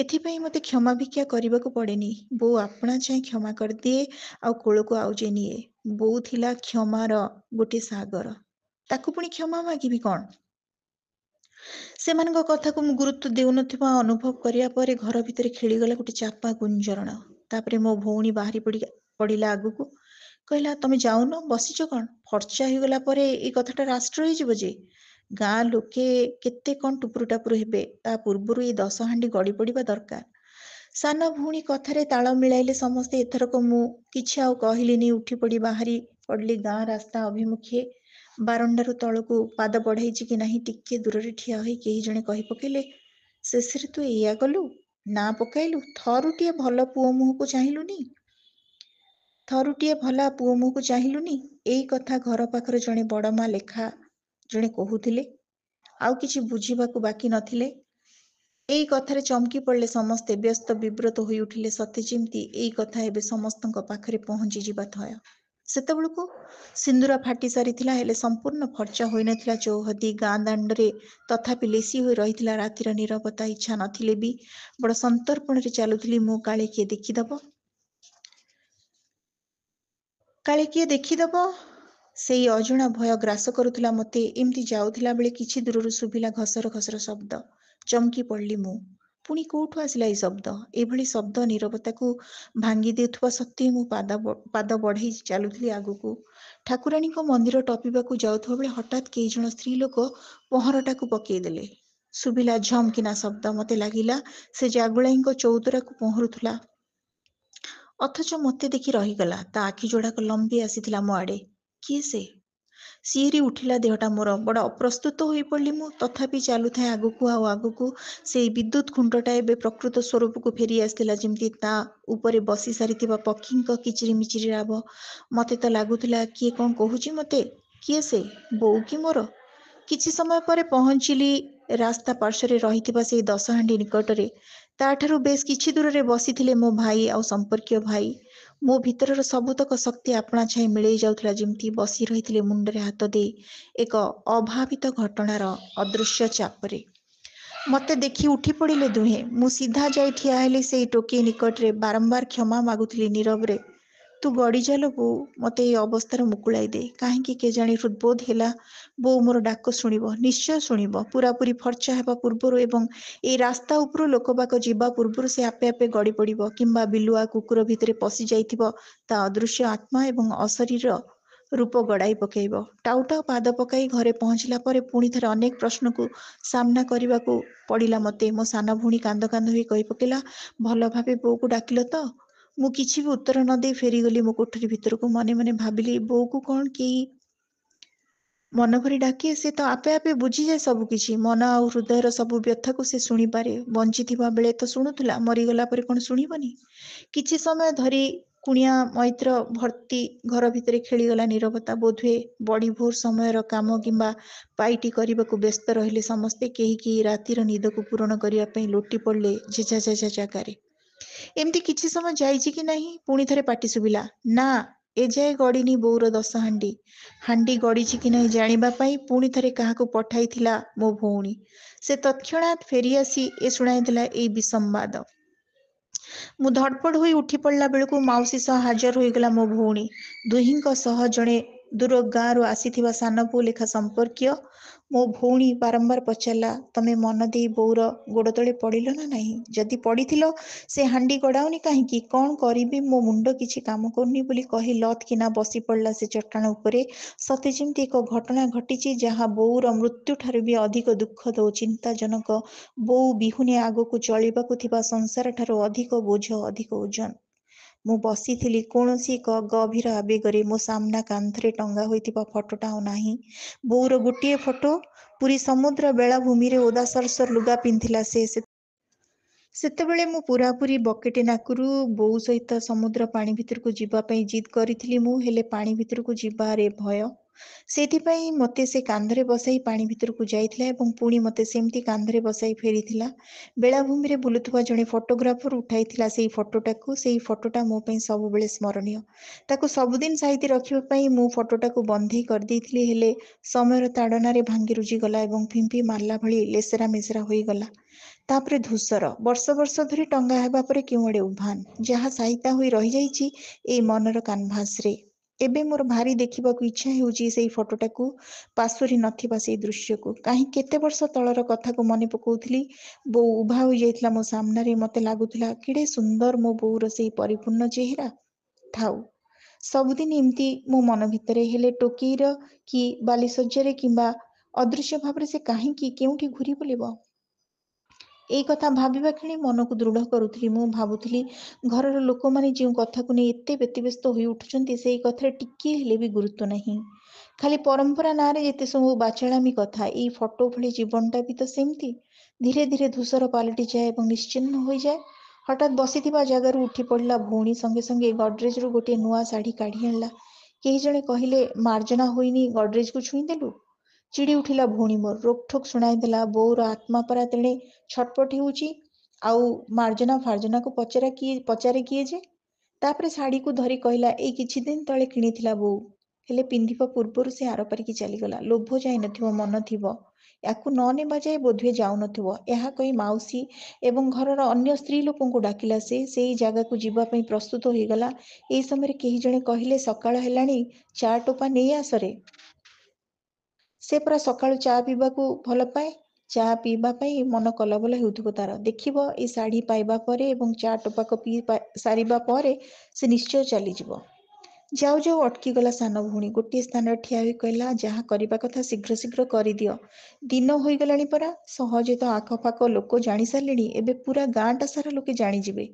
ଏଥିପାଇଁ ମତେ କ୍ଷମା ଭିକ୍ଷା କରିବାକୁ ପଡେନି। ବୋଉ ଆପଣା ଚାହିଁ କ୍ଷମା କରିଦିଏ ଆଉ କୋଳକୁ ଆଉଜେଇ ନିଏ। ବୋଉ ଥିଲା କ୍ଷମାର ଗୋଟିଏ ସାଗର, ତାକୁ ପୁଣି କ୍ଷମା ମାଗିବି କଣ? ସେମାନଙ୍କ କଥାକୁ ମୁଁ ଗୁରୁତ୍ୱ ଦେଉନଥିବା ଅନୁଭବ କରିବା ପରେ ଘର ଭିତରେ ଖେଳିଗଲା ଗୋଟେ ଚାପା ଗୁଞ୍ଜରଣ। ତାପରେ ମୋ ଭଉଣୀ ବାହାରି ପଡିଲା ଆଗକୁ, କହିଲା, ତମେ ଯାଉନ, ବସିଛ କଣ? ଫର୍ଚ୍ଚା ହେଇଗଲା ପରେ ଏଇ କଥାଟା ରାଷ୍ଟ୍ର ହେଇଯିବ ଯେ। ଗାଁ ଲୋକେ କେତେ କଣ ଟୁପୁରୁ ଟାପୁରୁ ହେବେ, ତା ପୂର୍ବରୁ ଏଇ 10 ହାଣ୍ଡି ଗଡ଼ି ପଡିବା ଦରକାର। ସାନ ଭଉଣୀ କଥାରେ ତାଳ ମିଳାଇଲେ ସମସ୍ତେ। ଏଥରକ ମୁଁ କିଛି ଆଉ କହିଲିନି, ଉଠି ପଡି ବାହାରି ପଡିଲି ଗାଁ ରାସ୍ତା ଅଭିମୁଖେ। ବାରଣ୍ଡାରୁ ତଳକୁ ପାଦ ବଢେଇଛି କି ନାହିଁ ଟିକେ ଦୂରରେ ଠିଆ ହୋଇ କେହି ଜଣେ କହି ପକେଇଲେ, ଶେଷରେ ତୁ ଏଇଆ କଲୁ, ନା ପକାଇଲୁ, ଥରୁଟିଏ ଭଲ ପୁଅ ମୁହଁକୁ ଚାହିଁଲୁନି? ଥରୁଟିଏ ଭଲ ପୁଅ ମୁହଁକୁ ଚାହିଁଲୁନି? ଏଇ କଥା ଘର ପାଖରେ ଜଣେ ବଡ ମା ଲେଖା ଜଣେ କହୁଥିଲେ। ଆଉ କିଛି ବୁଝିବାକୁ ବାକି ନଥିଲେ। ଏଇ କଥାରେ ଚମକି ପଡିଲେ ସମସ୍ତେ, ବ୍ୟସ୍ତ ବିବ୍ରତ ହୋଇ ଉଠିଲେ, ସତେ ଯେମିତି ଏଇ କଥା ଏବେ ସମସ୍ତଙ୍କ ପାଖରେ ପହଞ୍ଚି ଯିବା ଥୟ। ସେତେବେଳକୁ ସିନ୍ଦୁର ଫାଟି ସାରିଥିଲା, ହେଲେ ସମ୍ପୂର୍ଣ୍ଣ ଫର୍ଚ୍ଚା ହୋଇନଥିଲା ଚୌହଦି। ଗାଁ ଦାଣ୍ଡରେ ତଥାପି ଲେସି ହୋଇ ରହିଥିଲା ରାତିର ନୀରବତା। ଇଚ୍ଛା ନଥିଲେ ବି ବଡ ସନ୍ତର୍ପଣରେ ଚାଲୁଥିଲି ମୁଁ। କାଳେ କିଏ ଦେଖିଦବ, କାଳେ କିଏ ଦେଖିଦବ, ସେଇ ଅଜଣା ଭୟ ଗ୍ରାସ କରୁଥିଲା ମୋତେ। ଏମିତି ଯାଉଥିଲା ବେଳେ କିଛି ଦୂରରୁ ଶୁଭିଲା ଘସର ଘସର ଶବ୍ଦ। ଚମକି ପଡିଲି ମୁଁ। ପୁଣି କୋଉଠୁ ଆସିଲା ଏଇ ଶବ୍ଦ? ଏଭଳି ଶବ୍ଦ ନୀରବତାକୁ ଭାଙ୍ଗି ଦେଉଥିବା ସତ୍ତ୍ୱେ ମୁଁ ପାଦ ବଢେଇ ଚାଲୁଥିଲି ଆଗକୁ। ଠାକୁରାଣୀଙ୍କ ମନ୍ଦିର ଟପିବାକୁ ଯାଉଥିବା ବେଳେ ହଠାତ୍ କେଇ ଜଣ ସ୍ତ୍ରୀ ଲୋକ ପହଁରଟାକୁ ପକେଇଦେଲେ। ଶୁଭିଲା ଝମ୍ କିନା ଶବ୍ଦ। ମତେ ଲାଗିଲା ସେ ଜାଗୁଳାଇଙ୍କ ଚଉତରାକୁ ପହଁରୁଥିଲା, ଅଥଚ ମତେ ଦେଖି ରହିଗଲା। ତା ଆଖି ଯୋଡ଼ାକ ଲମ୍ବି ଆସିଥିଲା ମୋ ଆଡେ। କିଏ ସେ? ସିଏରି ଉଠିଲା ଦେହଟା ମୋର। ବଡ଼ ଅପ୍ରସ୍ତୁତ ହୋଇ ପଡିଲି ମୁଁ। ତଥାପି ଚାଲୁଥାଏ ଆଗକୁ ଆଉ ଆଗକୁ। ସେଇ ବିଦ୍ୟୁତ୍ ଖୁଣ୍ଟଟା ଏବେ ପ୍ରକୃତ ସ୍ୱରୂପକୁ ଫେରି ଆସିଥିଲା, ଯେମିତି ତା ଉପରେ ବସି ସାରିଥିବା ପକ୍ଷୀଙ୍କ କିଚିରି ମିଚିରି ରାବ। ମତେ ତ ଲାଗୁଥିଲା କିଏ କଣ କହୁଛି ମତେ। କିଏ ସେ? ବୋଉ କି ମୋର? କିଛି ସମୟ ପରେ ପହଞ୍ଚିଲି ରାସ୍ତା ପାର୍ଶ୍ୱରେ ରହିଥିବା ସେଇ 10 ହାଣ୍ଡି ନିକଟରେ। ତାଠାରୁ ବେଶ କିଛି ଦୂରରେ ବସିଥିଲେ ମୋ ଭାଇ ଆଉ ସମ୍ପର୍କୀୟ ଭାଇ। ମୋ ଭିତରର ସବୁତକ ଶକ୍ତି ଆପଣା ଛାଏଁ ମିଳେଇ ଯାଉଥିଲା, ଯେମିତି ବସି ରହିଥିଲେ ମୁଣ୍ଡରେ ହାତ ଦେଇ ଏକ ଅଭାବିତ ଘଟଣାର ଅଦୃଶ୍ୟ ଚାପରେ। ମତେ ଦେଖି ଉଠି ପଡିଲେ ଦୁହେଁ। ମୁଁ ସିଧା ଯାଇ ଠିଆ ହେଲି ସେଇ ଟୋକେଇ ନିକଟରେ। ବାରମ୍ବାର କ୍ଷମା ମାଗୁଥିଲି ନୀରବରେ। ତୁ ଗଡ଼ିଚାଲ ବୋଉ, ମତେ ଏଇ ଅବସ୍ଥାରେ ମୁକୁଳାଇ ଦେ। କାହିଁକି କେଜାଣି ହୃଦବୋଧ ହେଲା ବୋଉ ମୋର ଡାକ ଶୁଣିବ, ନିଶ୍ଚୟ ଶୁଣିବ। ପୁରାପୁରି ଫର୍ଚ୍ଚା ହେବା ପୂର୍ବରୁ ଏବଂ ଏଇ ରାସ୍ତା ଉପରୁ ଲୋକବାକ ଯିବା ପୂର୍ବରୁ ସେ ଆପେ ଆପେ ଗଡ଼ି ପଡ଼ିବ, କିମ୍ବା ବିଲୁଆ କୁକୁର ଭିତରେ ପଶି ଯାଇଥିବ ତା ଅଦୃଶ୍ୟ ଆତ୍ମା ଏବଂ ଅଶରୀର ରୂପ ଗଡ଼ାଇ ପକାଇବ। ଟାଉ ଟାଉ ପାଦ ପକାଇ ଘରେ ପହଞ୍ଚିଲା ପରେ ପୁଣି ଥରେ ଅନେକ ପ୍ରଶ୍ନକୁ ସାମ୍ନା କରିବାକୁ ପଡ଼ିଲା ମତେ। ମୋ ସାନ ଭଉଣୀ କାନ୍ଦ କାନ୍ଦ ହୋଇ କହି ପକେଇଲା, ଭଲ ଭାବେ ବୋଉକୁ ଡାକିଲ ତ? ମୁଁ କିଛି ବି ଉତ୍ତର ନ ଦେଇ ଫେରିଗଲି ମୋ କୋଠରୀ ଭିତରକୁ। ମନେ ମନେ ଭାବିଲି, ବୋଉକୁ କଣ କେହି ମନ ଭରି ଡାକେ? ସେ ତ ଆପେ ଆପେ ବୁଝିଯାଏ ସବୁ କିଛି। ମନ ଆଉ ହୃଦୟର ସବୁ ବ୍ୟଥାକୁ ସେ ଶୁଣିପାରେ। ବଞ୍ଚିଥିବା ବେଳେ ତ ଶୁଣୁଥିଲା, ମରିଗଲା ପରେ କଣ ଶୁଣିବନି? କିଛି ସମୟ ଧରି କୁଣିଆ ମୈତ୍ର ଭର୍ତ୍ତି ଘର ଭିତରେ ଖେଳିଗଲା ନୀରବତା। ବୋଧହୁଏ ବଡ଼ି ଭୋର ସମୟର କାମ କିମ୍ବା ପାଇଟି କରିବାକୁ ବ୍ୟସ୍ତ ରହିଲେ ସମସ୍ତେ। କେହି କେହି ରାତିର ନିଦକୁ ପୂରଣ କରିବା ପାଇଁ ଲୋଟି ପଡ଼ିଲେ ଯେଝା ଯେଝା ଜାଗାରେ। ଏମିତି କିଛି ସମୟ ଯାଇଛି କି ନାହିଁ, ପୁଣି ଥରେ ପାଟି ଶୁଭିଲା, ନା, ଏଯାଏ ଗଡ଼ିନି ବୋଉର 10 ହାଣ୍ଡି। ହାଣ୍ଡି ଗଡ଼ିଛି କି ନାହିଁ ଜାଣିବା ପାଇଁ ପୁଣି ଥରେ କାହାକୁ ପଠାଇଥିଲା ମୋ ଭଉଣୀ। ସେ ତତ୍କ୍ଷଣାତ୍ ଫେରିଆସି ଏ ଶୁଣାଇଥିଲା ଏଇ ବିସମ୍ବାଦ। ମୁଁ ଧଡ଼ପଡ଼ ହୋଇ ଉଠି ପଡ଼ିଲା ବେଳକୁ ମାଉସୀ ସହ ହାଜର ହୋଇଗଲା ମୋ ଭଉଣୀ। ଦୁହିଁଙ୍କ ସହ ଜଣେ ଦୂର ଗାଁରୁ ଆସିଥିବା ସାନ ପୁଅ ଲେଖା ସମ୍ପର୍କୀୟ। ମୋ ଭଉଣୀ ବାରମ୍ବାର ପଚାରିଲା, ତମେ ମନ ଦେଇ ବୋଉର ଗୋଡ଼ ତଳେ ପଡ଼ିଲ ନା ନାହିଁ? ଯଦି ପଡ଼ିଥିଲ ସେ ହାଣ୍ଡି ଗଡ଼ାଉନି କାହିଁକି? କ'ଣ କରିବି, ମୋ ମୁଣ୍ଡ କିଛି କାମ କରୁନି ବୋଲି କହି ଲଥ୍ କିନା ବସି ପଡ଼ିଲା ସେ ଚଟାଣ ଉପରେ। ସତେ ଯେମିତି ଏକ ଘଟଣା ଘଟିଛି ଯାହା ବୋଉର ମୃତ୍ୟୁଠାରୁ ବି ଅଧିକ ଦୁଃଖଦ ଓ ଚିନ୍ତାଜନକ। ବୋଉ ବିହୁନେ ଆଗକୁ ଚଳିବାକୁ ଥିବା ସଂସାରଠାରୁ ଅଧିକ ବୋଝ, ଅଧିକ ଓଜନ। ମୁଁ ବସିଥିଲି କୌଣସି ଏକ ଗଭୀର ଆବେଗରେ। ମୋ ସାମ୍ନା କାନ୍ଥରେ ଟଙ୍ଗା ହୋଇଥିବା ଫଟୋଟା ଆଉ ନାହିଁ। ବୋଉର ଗୋଟିଏ ଫଟୋ। ପୁରୀ ସମୁଦ୍ର ବେଳାଭୂମିରେ ଓଦା ସରସର ଲୁଗା ପିନ୍ଧିଥିଲା ସେ। ସେତେବେଳେ ମୁଁ ପୁରାପୁରି ବକେଟେ ନାକରୁ। ବୋଉ ସହିତ ସମୁଦ୍ର ପାଣି ଭିତରକୁ ଯିବା ପାଇଁ ଜିଦ୍ କରିଥିଲି ମୁଁ, ହେଲେ ପାଣି ଭିତରକୁ ଯିବାରେ ଭୟ। ସେଇଥିପାଇଁ ମୋତେ ସେ କାନ୍ଧରେ ବସାଇ ପାଣି ଭିତରକୁ ଯାଇଥିଲା ଏବଂ ପୁଣି ମୋତେ ସେମିତି କାନ୍ଧରେ ବସାଇ ଫେରିଥିଲା। ବେଳାଭୂମିରେ ବୁଲୁଥିବା ଜଣେ ଫଟୋଗ୍ରାଫର ଉଠାଇଥିଲା ସେଇ ଫଟୋଟାକୁ। ସେଇ ଫଟୋଟା ମୋ ପାଇଁ ସବୁବେଳେ ସ୍ମରଣୀୟ। ତାକୁ ସବୁଦିନ ସାଇତି ରଖିବା ପାଇଁ ମୁଁ ଫଟୋଟାକୁ ବନ୍ଧେଇ କରିଦେଇଥିଲି, ହେଲେ ସମୟର ତାଡ଼ନାରେ ଭାଙ୍ଗି ରୁଜିଗଲା ଏବଂ ଫିମ୍ପି ମାରିଲା ଭଳି ଲେସେରା ମେସେରା ହୋଇଗଲା। ତାପରେ ଧୂସର। ବର୍ଷ ବର୍ଷ ଧରି ଟଙ୍ଗା ହେବା ପରେ କେଉଁଆଡ଼େ ଉଭାନ। ଯାହା ସାଇତା ହୋଇ ରହିଯାଇଛି ଏଇ ମନର କାନଭାସରେ। ଏବେ ମୋର ଭାରି ଦେଖିବାକୁ ଇଚ୍ଛା ହେଉଛି ସେଇ ଫଟୋଟାକୁ, ପାଶୋରି ନଥିବା ସେଇ ଦୃଶ୍ୟକୁ। କାହିଁ କେତେ ବର୍ଷ ତଳର କଥାକୁ ମନେ ପକାଉଥିଲି। ବୋଉ ଉଭା ହୋଇଯାଇଥିଲା ମୋ ସାମ୍ନାରେ। ମୋତେ ଲାଗୁଥିଲା କେଡ଼େ ସୁନ୍ଦର ମୋ ବୋଉର ସେଇ ପରିପୂର୍ଣ୍ଣ ଚେହେରା। ଥାଉ, ସବୁଦିନ ଏମିତି ମୋ ମନ ଭିତରେ। ହେଲେ ଟୋକେଇର କି ବାଲିଶଯ୍ୟାରେ କିମ୍ବା ଅଦୃଶ୍ୟ ଭାବରେ ସେ କାହିଁକି କେଉଁଠି ଘୂରି ବୁଲିବ? ଏଇ କଥା ଭାବିବା କ୍ଷଣି ମନକୁ ଦୃଢ଼ କରୁଥିଲି। ମୁଁ ଭାବୁଥିଲି, ଘରର ଲୋକମାନେ ଯେଉଁ କଥାକୁ ନେଇ ଏତେ ବ୍ୟତିବ୍ୟସ୍ତ ହୋଇ ଉଠୁଛନ୍ତି ସେଇ କଥାରେ ଟିକିଏ ହେଲେ ବି ଗୁରୁତ୍ୱ ନାହିଁ। ଖାଲି ପରମ୍ପରା ନାଁରେ ଯେତେ ସବୁ ବାଚାଳାମି କଥା। ଏଇ ଫଟୋ ଭଳି ଜୀବନଟା ବି ତ ସେମିତି ଧୀରେ ଧୀରେ ଧୂସର ପାଲଟିଯାଏ ଏବଂ ନିଶ୍ଚିହ୍ନ ହୋଇଯାଏ। ହଠାତ୍ ବସିଥିବା ଜାଗାରୁ ଉଠି ପଡ଼ିଲା ଭଉଣୀ। ସଙ୍ଗେ ସଙ୍ଗେ ଗଡ୍ରେଜରୁ ଗୋଟିଏ ନୂଆ ଶାଢ଼ୀ କାଢ଼ି ଆଣିଲା। କେହି ଜଣେ କହିଲେ, ମାର୍ଜନା ହୋଇନି, ଗଡ୍ରେଜକୁ ଛୁଇଁଦେଲୁ? ଚିଡ଼ି ଉଠିଲା ଭଉଣୀ ମୋର। ରୋକଠୋକ ଶୁଣାଇଦେଲା, ବୋଉର ଆତ୍ମା ପରା ତେଣେ ଛଟପଟ ହେଉଛି। ଆଉ ମାର୍ଜନା ଫାର୍ଜନାକୁ ପଚାରେ କିଏ ଯେ? ତାପରେ ଶାଢ଼ୀକୁ ଧରି କହିଲା, ଏଇ କିଛି ଦିନ ତଳେ କିଣିଥିଲା ବୋଉ। ହେଲେ ପିନ୍ଧିବା ପୂର୍ବରୁ ସେ ଆରପାରିକି ଚାଲିଗଲା। ଲୋଭ ଯାଇନଥିବ, ମନ ଥିବ। ୟାକୁ ନ ନେବା ଯାଏ ବୋଧହୁଏ ଯାଉନଥିବ। ଏହା କହି ମାଉସୀ ଏବଂ ଘରର ଅନ୍ୟ ସ୍ତ୍ରୀ ଲୋକଙ୍କୁ ଡାକିଲା ସେ। ସେଇ ଜାଗାକୁ ଯିବା ପାଇଁ ପ୍ରସ୍ତୁତ ହୋଇଗଲା। ଏଇ ସମୟରେ କେହି ଜଣେ କହିଲେ, ସକାଳ ହେଲାଣି, ଚା ଟୋପା ନେଇ ଆସରେ। ସେ ପରା ସକାଳୁ ଚା ପିଇବାକୁ ଭଲ ପାଏ। ଚା ପିଇବା ପାଇଁ ମନ କଲବଲ ହେଉଥିବ ତାର। ଦେଖିବ ଏ ଶାଢ଼ୀ ପାଇବା ପରେ ଏବଂ ଚା ଟୋପାକ ପିଇ ସାରିବା ପରେ ସେ ନିଶ୍ଚୟ ଚାଲିଯିବ। ଯାଉ ଯାଉ ଅଟକିଗଲା ସାନ ଭଉଣୀ। ଗୋଟିଏ ସ୍ଥାନରେ ଠିଆ ହୋଇ କହିଲା, ଯାହା କରିବା କଥା ଶୀଘ୍ର ଶୀଘ୍ର କରିଦିଅ। ଦିନ ହୋଇଗଲାଣି ପରା। ସହଜେ ତ ଆଖପାଖ ଲୋକ ଜାଣି ସାରିଲେଣି, ଏବେ ପୁରା ଗାଁଟା ସାରା ଲୋକେ ଜାଣିଯିବେ।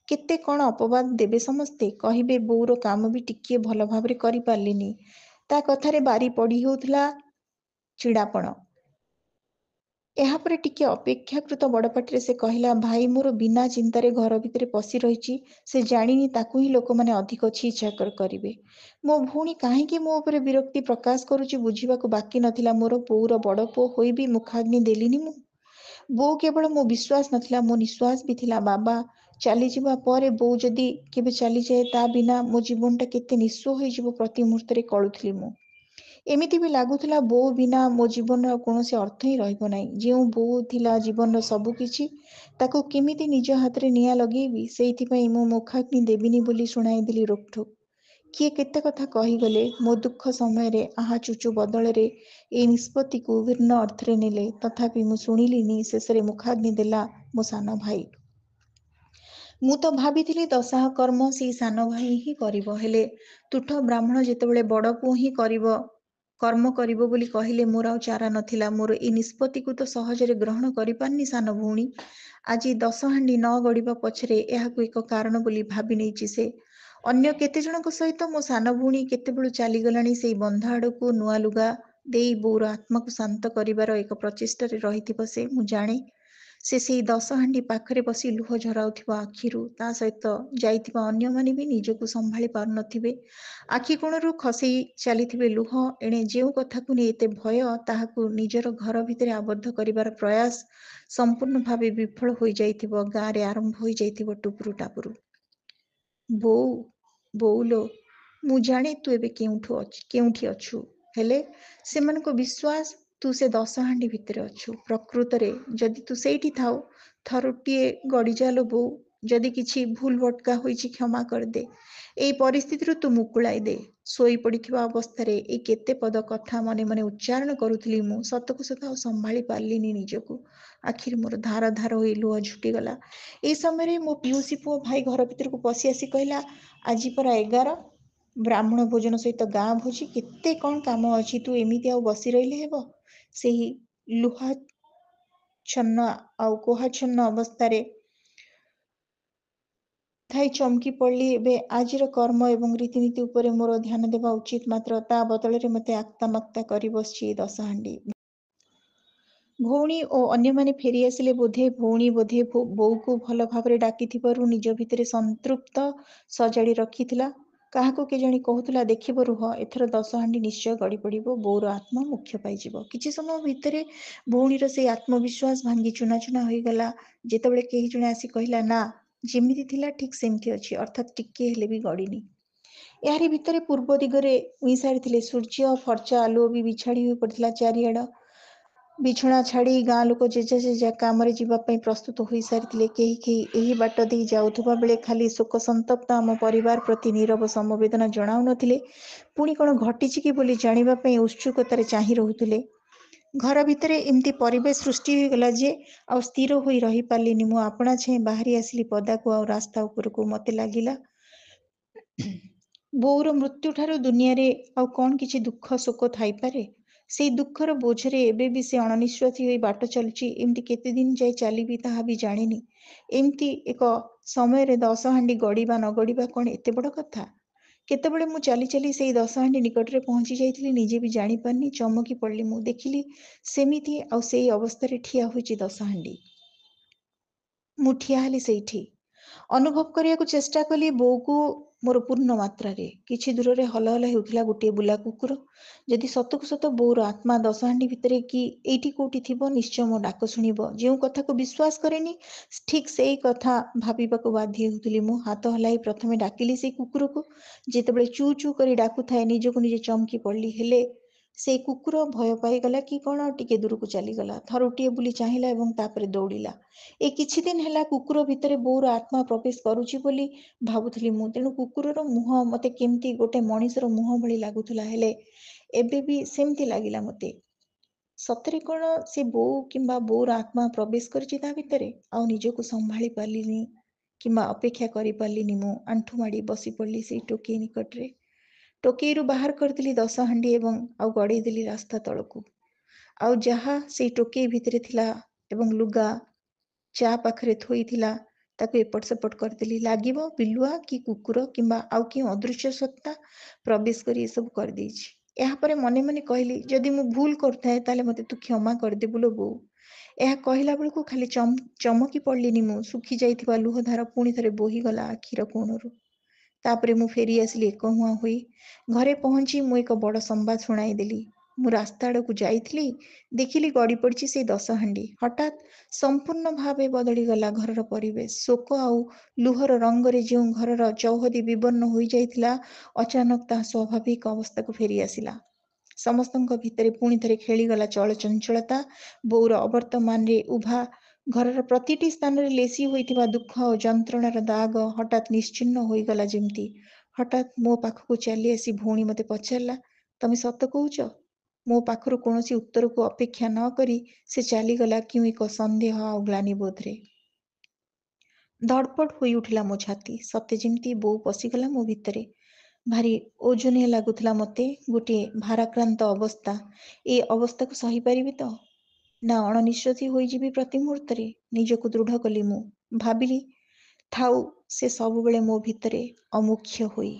କେତେ କ'ଣ ଅପବାଦ ଦେବେ ସମସ୍ତେ। କହିବେ ବୋଉର କାମ ବି ଟିକିଏ ଭଲ ଭାବରେ କରିପାରିଲିନି। ତା କଥାରେ ବାରି ପଡ଼ି ହେଉଥିଲା ଚିଡ଼ାପଣ। ଏହାପରେ ଟିକେ ଅପେକ୍ଷାକୃତ ବଡ଼ ପାଟିରେ ସେ କହିଲା, ଭାଇ ମୋର ବିନା ଚିନ୍ତାରେ ଘର ଭିତରେ ପଶି ରହିଛି। ସେ ଜାଣିନି ତାକୁ ହିଁ ଲୋକମାନେ ଅଧିକ ଛି ଛାକର କରିବେ। ମୋ ଭଉଣୀ କାହିଁକି ମୋ ଉପରେ ବିରକ୍ତି ପ୍ରକାଶ କରୁଛି ବୁଝିବାକୁ ବାକି ନଥିଲା ମୋର। ବୋଉର ବଡ଼ ପୁଅ ହୋଇ ବି ମୁଖାଗ୍ନି ଦେଲିନି ମୁଁ। ବୋଉ କେବଳ ମୋ ବିଶ୍ୱାସ ନଥିଲା, ମୋ ନିଶ୍ୱାସ ବି ଥିଲା। ବାବା ଚାଲିଯିବା ପରେ ବୋଉ ଯଦି କେବେ ଚାଲିଯାଏ, ତା ବିନା ମୋ ଜୀବନଟା କେତେ ନିଃସ୍ୱ ହୋଇଯିବ ପ୍ରତି ମୁହୂର୍ତ୍ତରେ କଳୁଥିଲି ମୁଁ। ଏମିତି ବି ଲାଗୁଥିଲା ବୋଉ ବିନା ମୋ ଜୀବନର କୌଣସି ଅର୍ଥ ହିଁ ରହିବ ନାହିଁ। ଯେଉଁ ବୋଉ ଥିଲା ଜୀବନର ସବୁ କିଛି, ତାକୁ କେମିତି ନିଜ ହାତରେ ନିଆଁ ଲଗେଇବି, ସେଇଥିପାଇଁ ମୁଁ ମୁଖାଗ୍ନି ଦେବିନି ବୋଲି ଶୁଣାଇଦେଲି ରୋକଠୋକ। କିଏ କେତେ କଥା କହିଗଲେ। ମୋ ଦୁଃଖ ସମୟରେ ଆହା ଚୁଚୁ ବଦଳରେ ଏଇ ନିଷ୍ପତ୍ତିକୁ ଭିନ୍ନ ଅର୍ଥରେ ନେଲେ। ତଥାପି ମୁଁ ଶୁଣିଲିନି। ଶେଷରେ ମୁଖାଗ୍ନି ଦେଲା ମୋ ସାନ ଭାଇ। ମୁଁ ତ ଭାବିଥିଲି ଦଶାହ କର୍ମ ସେଇ ସାନ ଭାଇ ହିଁ କରିବ। ହେଲେ ତୁଠ ବ୍ରାହ୍ମଣ ଯେତେବେଳେ ବଡ଼ ପୁଅ ହିଁ କର୍ମ କରିବ ବୋଲି କହିଲେ ମୋର ଆଉ ଚାରା ନଥିଲା। ମୋର ଏଇ ନିଷ୍ପତ୍ତିକୁ ତ ସହଜରେ ଗ୍ରହଣ କରିପାରିନି ସାନ ଭଉଣୀ। ଆଜି 10 ହାଣ୍ଡି ନ ଗଡ଼ିବା ପଛରେ ଏହାକୁ ଏକ କାରଣ ବୋଲି ଭାବି ନେଇଛି ସେ। ଅନ୍ୟ କେତେଜଣଙ୍କ ସହିତ ମୋ ସାନ ଭଉଣୀ କେତେବେଳୁ ଚାଲିଗଲାଣି ସେଇ ବନ୍ଧ ଆଡ଼କୁ। ନୂଆ ଲୁଗା ଦେଇ ବୋଉର ଆତ୍ମାକୁ ଶାନ୍ତ କରିବାର ଏକ ପ୍ରଚେଷ୍ଟାରେ ରହିଥିବ ସେ, ମୁଁ ଜାଣେ। ସେ ସେଇ 10 ହାଣ୍ଡି ପାଖରେ ବସି ଲୁହ ଝରାଉଥିବା ଆଖିରୁ ତା ସହିତ ଯାଇଥିବା ଅନ୍ୟମାନେ ବି ନିଜକୁ ସମ୍ଭାଳି ପାରୁନଥିବେ। ଆଖି କୋଣରୁ ଖସେଇ ଚାଲିଥିବେ ଲୁହ। ଏଣେ ଯେଉଁ କଥାକୁ ନେଇ ଏତେ ଭୟ, ତାହାକୁ ନିଜର ଘର ଭିତରେ ଆବଦ୍ଧ କରିବାର ପ୍ରୟାସ ସମ୍ପୂର୍ଣ୍ଣ ଭାବେ ବିଫଳ ହୋଇଯାଇଥିବ। ଗାଁରେ ଆରମ୍ଭ ହୋଇଯାଇଥିବ ଟୁପୁରୁ ଟାପୁରୁ। ବୋଉ, ବୋଉଲୋ, ମୁଁ ଜାଣେ ତୁ ଏବେ କେଉଁଠି ଅଛୁ। ହେଲେ ସେମାନଙ୍କ ବିଶ୍ୱାସ ତୁ ସେ 10 ହାଣ୍ଡି ଭିତରେ ଅଛୁ। ପ୍ରକୃତରେ ଯଦି ତୁ ସେଇଠି ଥାଉ, ଥରୁଟିଏ ଗଡ଼ିଯାଲୋ ବୋଉ। ଯଦି କିଛି ଭୁଲ ଭଟକା ହୋଇଛି କ୍ଷମା କରିଦେ। ଏଇ ପରିସ୍ଥିତିରୁ ତୁ ମୁକୁଳାଇ ଦେ। ଶୋଇ ପଡ଼ିଥିବା ଅବସ୍ଥାରେ ଏଇ କେତେ ପଦ କଥା ମନେ ମନେ ଉଚ୍ଚାରଣ କରୁଥିଲି ମୁଁ। ସତକୁ ସତ ଆଉ ସମ୍ଭାଳି ପାରିଲିନି ନିଜକୁ। ଆଖିରୁ ମୋର ଧାର ଧାର ହୋଇ ଲୁହ ଝୁଟିଗଲା। ଏଇ ସମୟରେ ମୋ ପିଉସୀ ପୁଅ ଭାଇ ଘର ଭିତରକୁ ପଶି ଆସି କହିଲା, ଆଜି ପରା 11, ବ୍ରାହ୍ମଣ ଭୋଜନ ସହିତ ଗାଁ ଭୋଜି, କେତେ କ'ଣ କାମ ଅଛି, ତୁ ଏମିତି ଆଉ ବସି ରହିଲେ ହେବ? ସେହି ଲୁହାଛନ୍ନ ଆଉ କୁହାଛନ୍ନ ଅବସ୍ଥାରେ ଥାଇ ଚମକି ପଡ଼ିଲି। ଏବେ ଆଜିର କର୍ମ ଏବଂ ରୀତିନୀତି ଉପରେ ମୋର ଧ୍ୟାନ ଦେବା ଉଚିତ, ମାତ୍ର ତା ବଦଳରେ ମୋତେ ଆକ୍ତାମାକ୍ତା କରି ବସିଛି ଏଇ ଦଶହାଣ୍ଡି। ଭଉଣୀ ଓ ଅନ୍ୟମାନେ ଫେରି ଆସିଲେ ବୋଧେ। ଭଉଣୀ ବୋଧେ ବୋଉକୁ ଭଲ ଭାବରେ ଡାକିଥିବାରୁ ନିଜ ଭିତରେ ସନ୍ତୃପ୍ତ ସଜାଡ଼ି ରଖିଥିଲା। କାହାକୁ କେଜାଣି କହୁଥିଲା, ଦେଖିବ ରୁହ, ଏଥର ଦଶହାଣ୍ଡି ନିଶ୍ଚୟ ଗଡ଼ି ପଡ଼ିବ, ବୋଉର ଆତ୍ମା ମୁଖ୍ୟ ପାଇଯିବ। କିଛି ସମୟ ଭିତରେ ଭଉଣୀର ସେଇ ଆତ୍ମବିଶ୍ୱାସ ଭାଙ୍ଗି ଚୂନା ଚୂନା ହୋଇଗଲା ଯେତେବେଳେ କେହି ଜଣେ ଆସି କହିଲା, ନା, ଯେମିତି ଥିଲା ଠିକ୍ ସେମିତି ଅଛି, ଅର୍ଥାତ୍ ଟିକିଏ ହେଲେ ବି ଗଡ଼ିନି। ଏହାରି ଭିତରେ ପୂର୍ବ ଦିଗରେ ଉଇଁ ସାରିଥିଲେ ସୂର୍ଯ୍ୟ। ଫର୍ଚ୍ଚା ଆଲୁଅ ବି ବିଛାଡ଼ି ହୋଇ ପଡ଼ିଥିଲା ଚାରିଆଡ଼। ବିଛଣା ଛାଡ଼ି ଗାଁ ଲୋକ ଯେଝା ଯେଝା କାମରେ ଯିବା ପାଇଁ ପ୍ରସ୍ତୁତ ହୋଇସାରିଥିଲେ। କେହି କେହି ଏହି ବାଟ ଦେଇ ଯାଉଥିବା ବେଳେ ଖାଲି ଶୋକସନ୍ତପ୍ତ ଆମ ପରିବାର ପ୍ରତି ନୀରବ ସମବେଦନା ଜଣାଉନଥିଲେ, ପୁଣି କ'ଣ ଘଟିଛି କି ବୋଲି ଜାଣିବା ପାଇଁ ଉତ୍ସୁକତାରେ ଚାହିଁ ରହୁଥିଲେ। ଘର ଭିତରେ ଏମିତି ପରିବେଶ ସୃଷ୍ଟି ହୋଇଗଲା ଯେ ଆଉ ସ୍ଥିର ହୋଇ ରହିପାରିଲିନି। ମୁଁ ଆପଣା ଛାଏଁ ବାହାରି ଆସିଲି ପଦାକୁ ଆଉ ରାସ୍ତା ଉପରକୁ। ମୋତେ ଲାଗିଲା, ବୋଉର ମୃତ୍ୟୁଠାରୁ ଦୁନିଆରେ ଆଉ କ'ଣ କିଛି ଦୁଃଖ ଶୋକ ଥାଇପାରେ? ସେଇ ଦୁଃଖର ବୋଝରେ ଏବେ ବି ସେ ଅଣନିଶ୍ୱାସୀ ହୋଇ ବାଟ ଚାଲୁଛି। ଏମିତି କେତେ ଦିନ ଯାଏ ଚାଲିବି ତାହା ବି ଜାଣିନି। ଏମିତି ଏକ ସମୟରେ ଦଶହାଣ୍ଡି ଗଡ଼ିବା ନ ଗଡ଼ିବା କ'ଣ ଏତେ ବଡ଼ କଥା? କେତେବେଳେ ମୁଁ ଚାଲି ଚାଲି ସେଇ ଦଶହାଣ୍ଡି ନିକଟରେ ପହଞ୍ଚି ଯାଇଥିଲି ନିଜେ ବି ଜାଣିପାରିନି। ଚମକି ପଡ଼ିଲି ମୁଁ। ଦେଖିଲି ସେମିତି ଆଉ ସେଇ ଅବସ୍ଥାରେ ଠିଆ ହୋଇଛି ଦଶହାଣ୍ଡି। ମୁଁ ଠିଆ ହେଲି ସେଇଠି। ଅନୁଭବ କରିବାକୁ ଚେଷ୍ଟା କଲି ବୋଉକୁ ମୋର ପୂର୍ଣ୍ଣ ମାତ୍ରାରେ। କିଛି ଦୂରରେ ହଲ ହଲ ହେଉଥିଲା ଗୋଟିଏ ବୁଲା କୁକୁର। ଯଦି ସତକୁ ସତ ବୋଉର ଆତ୍ମା ଦଶହାଣ୍ଡି ଭିତରେ କି ଏଇଠି କୋଉଠି ଥିବ, ନିଶ୍ଚୟ ମୋ ଡାକ ଶୁଣିବ। ଯେଉଁ କଥାକୁ ବିଶ୍ୱାସ କରେନି, ଠିକ୍ ସେଇ କଥା ଭାବିବାକୁ ବାଧ୍ୟ ହେଉଥିଲି ମୁଁ। ହାତ ହଲାଇ ପ୍ରଥମେ ଡାକିଲି ସେଇ କୁକୁରକୁ। ଯେତେବେଳେ ଚୁ ଚୁ କରି ଡାକୁଥାଏ ନିଜକୁ ନିଜେ ଚମକି ପଡ଼ିଲି। ହେଲେ ସେଇ କୁକୁର ଭୟ ପାଇଗଲା କି କ'ଣ ଟିକେ ଦୂରକୁ ଚାଲିଗଲା। ଥରୁଟିଏ ବୁଲି ଚାହିଁଲା ଏବଂ ତାପରେ ଦୌଡ଼ିଲା। ଏ କିଛି ଦିନ ହେଲା କୁକୁର ଭିତରେ ବୋଉର ଆତ୍ମା ପ୍ରବେଶ କରୁଛି ବୋଲି ଭାବୁଥିଲି ମୁଁ। ତେଣୁ କୁକୁରର ମୁହଁ ମୋତେ କେମିତି ଗୋଟେ ମଣିଷର ମୁହଁ ଭଳି ଲାଗୁଥିଲା। ହେଲେ ଏବେ ବି ସେମିତି ଲାଗିଲା ମୋତେ। ସତରେ କ'ଣ ସେ ବୋଉ କିମ୍ବା ବୋଉର ଆତ୍ମା ପ୍ରବେଶ କରିଛି ତା ଭିତରେ? ଆଉ ନିଜକୁ ସମ୍ଭାଳି ପାରିଲିନି କିମ୍ବା ଅପେକ୍ଷା କରିପାରିଲିନି। ମୁଁ ଆଣ୍ଠୁ ମାଡ଼ି ବସି ପଡ଼ିଲି ସେଇ ଟୋକେଇ ନିକଟରେ। ଟୋକେଇରୁ ବାହାର କରିଦେଲି ଦଶହାଣ୍ଡି ଏବଂ ଆଉ ଗଡ଼େଇ ଦେଲି ରାସ୍ତା ତଳକୁ। ଆଉ ଯାହା ସେଇ ଟୋକେଇ ଭିତରେ ଥିଲା ଏବଂ ଲୁଗା ଚା ପାଖରେ ଥୋଇଥିଲା, ତାକୁ ଏପଟ ସେପଟ କରିଦେଲି। ଲାଗିବ ବିଲୁଆ କି କୁକୁର କିମ୍ବା ଆଉ କେଉଁ ଅଦୃଶ୍ୟ ସତ୍ତା ପ୍ରବେଶ କରି ଏସବୁ କରିଦେଇଛି। ଏହାପରେ ମନେ ମନେ କହିଲି, ଯଦି ମୁଁ ଭୁଲ କରୁଥାଏ ତାହେଲେ ମୋତେ ତୁ କ୍ଷମା କରିଦେବୁ ଲୋ ବୋଉ। ଏହା କହିଲା ବେଳକୁ ଖାଲି ଚମକି ପଡ଼ିଲିନି ମୁଁ। ଶୁଖି ଯାଇଥିବା ଲୁହଧାର ପୁଣି ଥରେ ବୋହିଗଲା ଆଖିର କୋଣରୁ। ତାପରେ ମୁଁ ଫେରି ଆସିଲି ଏକମୁହାଁ ହୋଇ। ଘରେ ପହଞ୍ଚି ମୁଁ ଏକ ବଡ଼ ସମ୍ବାଦ ଶୁଣାଇ ଦେଲି। ମୁଁ ରାସ୍ତା ଆଡ଼କୁ ଯାଇଥିଲି, ଦେଖିଲି ଗଡ଼ି ପଡ଼ିଛି ସେଇ ଦଶହାଣ୍ଡି। ହଠାତ୍ ସମ୍ପୂର୍ଣ୍ଣ ଭାବେ ବଦଳିଗଲା ଘରର ପରିବେଶ। ଶୋକ ଆଉ ଲୁହର ରଙ୍ଗରେ ଯେଉଁ ଘରର ଚୌହଦି ବିବର୍ଣ୍ଣ ହୋଇଯାଇଥିଲା, ଅଚାନକ ତାହା ସ୍ୱାଭାବିକ ଅବସ୍ଥାକୁ ଫେରି ଆସିଲା। ସମସ୍ତଙ୍କ ଭିତରେ ପୁଣି ଥରେ ଖେଳିଗଲା ଚଳଚଞ୍ଚଳତା। ବୋଉର ଅବର୍ତ୍ତମାନରେ ଉଭା ଘରର ପ୍ରତିଟି ସ୍ଥାନରେ ଲେସି ହୋଇଥିବା ଦୁଃଖ ଓ ଯନ୍ତ୍ରଣାର ଦାଗ ହଠାତ୍ ନିଶ୍ଚିହ୍ନ ହୋଇଗଲା ଯେମିତି। ହଠାତ୍ ମୋ ପାଖକୁ ଚାଲି ଆସି ଭଉଣୀ ମୋତେ ପଚାରିଲା, ତମେ ସତ କହୁଛ? ମୋ ପାଖରୁ କୌଣସି ଉତ୍ତରକୁ ଅପେକ୍ଷା ନ କରି ସେ ଚାଲିଗଲା କେଉଁ ଏକ ସନ୍ଦେହ ଆଉ ଗ୍ଳାନିବୋଧରେ। ଧଡ଼ପଡ଼ ହୋଇ ଉଠିଲା ମୋ ଛାତି। ସତେ ଯେମିତି ବୋଉ ପଶିଗଲା ମୋ ଭିତରେ। ଭାରି ଓଜନିଆ ଲାଗୁଥିଲା ମୋତେ। ଗୋଟିଏ ଭାରାକ୍ରାନ୍ତ ଅବସ୍ଥା। ଏ ଅବସ୍ଥାକୁ ସହିପାରିବି ତ? ନା ଅଣନିଶ୍ୱାସୀ ହୋଇଯିବି ପ୍ରତି ମୁହୂର୍ତ୍ତରେ? ନିଜକୁ ଦୃଢ଼ କଲି ମୁଁ। ଭାବିଲି, ଥାଉ ସେ ସବୁବେଳେ ମୋ ଭିତରେ ଅମୁଖ୍ୟ ହୋଇ।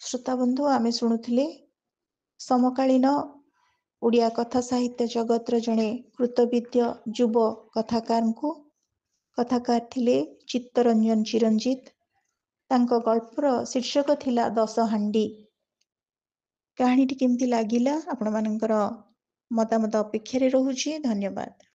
ଶ୍ରୋତାବନ୍ଧୁ, ଆମେ ଶୁଣୁଥିଲେ ସମକାଳୀନ ଓଡ଼ିଆ କଥା ସାହିତ୍ୟ ଜଗତର ଜଣେ କୃତବିଦ୍ୟ ଯୁବ କଥାକାରଙ୍କୁ। କଥାକାର ଥିଲେ ଚିତ୍ତରଞ୍ଜନ ଚିରଞ୍ଜିତ। ତାଙ୍କ ଗଳ୍ପର ଶୀର୍ଷକ ଥିଲା ଦଶହାଣ୍ଡି। କାହାଣୀଟି କେମିତି ଲାଗିଲା ଆପଣମାନଙ୍କର ମତାମତ ଅପେକ୍ଷାରେ ରହୁଛି। ଧନ୍ୟବାଦ।